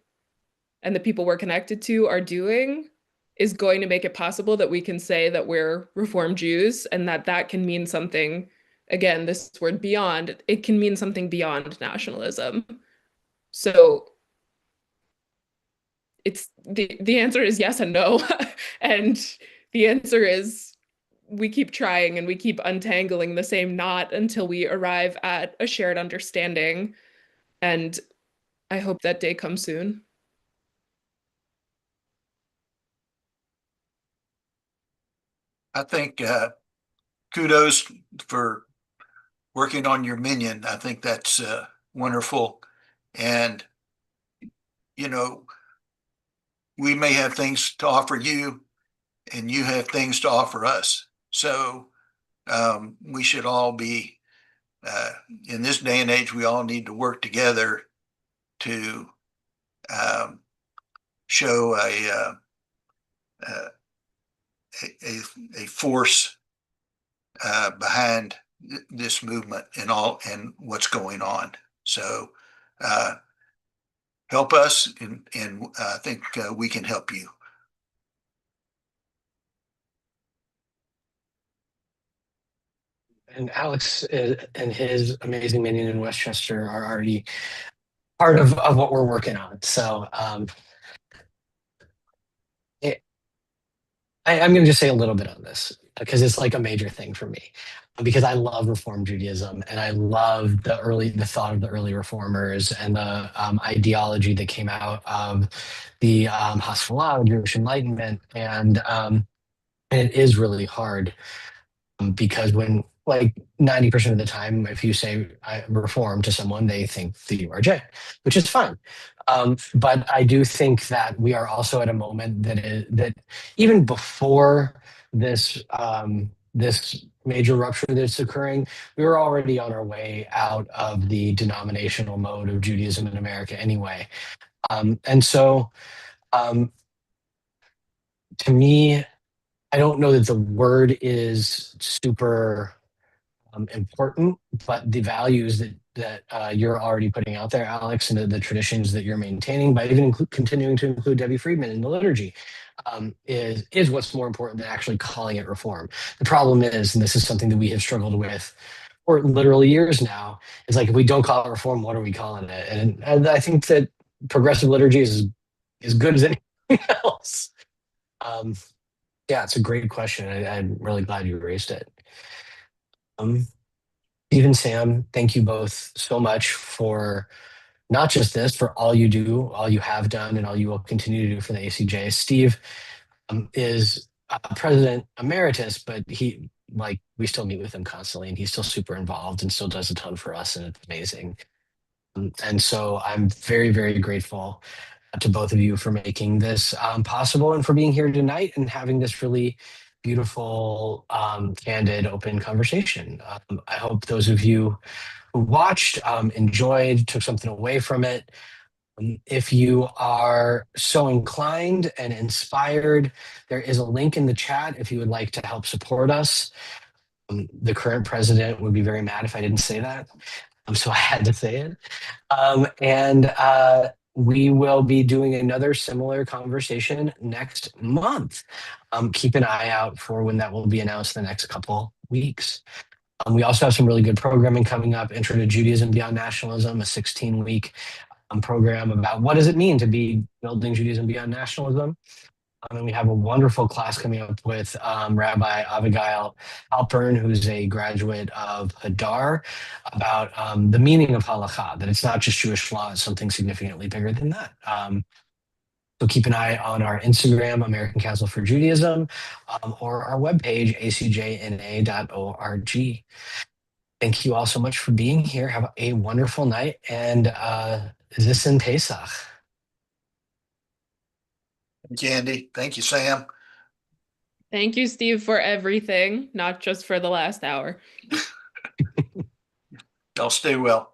and the people we're connected to are doing is going to make it possible that we can say that we're Reform Jews, and that can mean something, again, this word beyond, it can mean something beyond nationalism. So it's the answer is yes and no. And the answer is we keep trying and we keep untangling the same knot until we arrive at a shared understanding. And I hope that day comes soon. I think kudos for working on your minion. I think that's wonderful. And, you know, we may have things to offer you and you have things to offer us. So we should all be, in this day and age, we all need to work together to show a force behind this movement and all and what's going on. So help us, and I think we can help you. And Alex and his amazing minion in Westchester are already part of what we're working on. So I'm going to just say a little bit on this because it's like a major thing for me, because I love Reform Judaism and I love the thought of the early reformers and the ideology that came out of the Hasfalah, Jewish Enlightenment, and it is really hard because when like 90% of the time, if you say I reform to someone, they think that you are J, which is fine. But I do think that we are also at a moment that even before this this major rupture that's occurring, we were already on our way out of the denominational mode of Judaism in America anyway. And so to me, I don't know that the word is super important, but the values that you're already putting out there, Alex, and the traditions that you're maintaining by even continuing to include Debbie Friedman in the liturgy, is what's more important than actually calling it reform. The problem is, and this is something that we have struggled with for literally years now, is like if we don't call it reform, what are we calling it? And I think that progressive liturgy is as good as anything else. Yeah, it's a great question. I'm really glad you raised it. Steve and Sam, thank you both so much for not just this, for all you do, all you have done, and all you will continue to do for the ACJ. Steve is President Emeritus, but we still meet with him constantly, and he's still super involved and still does a ton for us, and it's amazing. And so I'm very, very grateful to both of you for making this possible and for being here tonight and having this really beautiful, candid, open conversation. I hope those of you who watched enjoyed, took something away from it. If you are so inclined and inspired, there is a link in the chat if you would like to help support us. The current president would be very mad if I didn't say that, so I had to say it. And we will be doing another similar conversation next month. Keep an eye out for when that will be announced in the next couple weeks. We also have some really good programming coming up. Intro to Judaism Beyond Nationalism, a 16-week program about what does it mean to be building Judaism beyond nationalism. And we have a wonderful class coming up with Rabbi Abigail Alpern, who's a graduate of Hadar, about the meaning of halakha, that it's not just Jewish law, it's something significantly bigger than that. So keep an eye on our Instagram, American Council for Judaism, or our webpage, acjna.org. Thank you all so much for being here. Have a wonderful night, and this in Pesach. Thank you, Andy. Thank you, Sam. Thank you, Steve, for everything, not just for the last hour. Y'all stay well.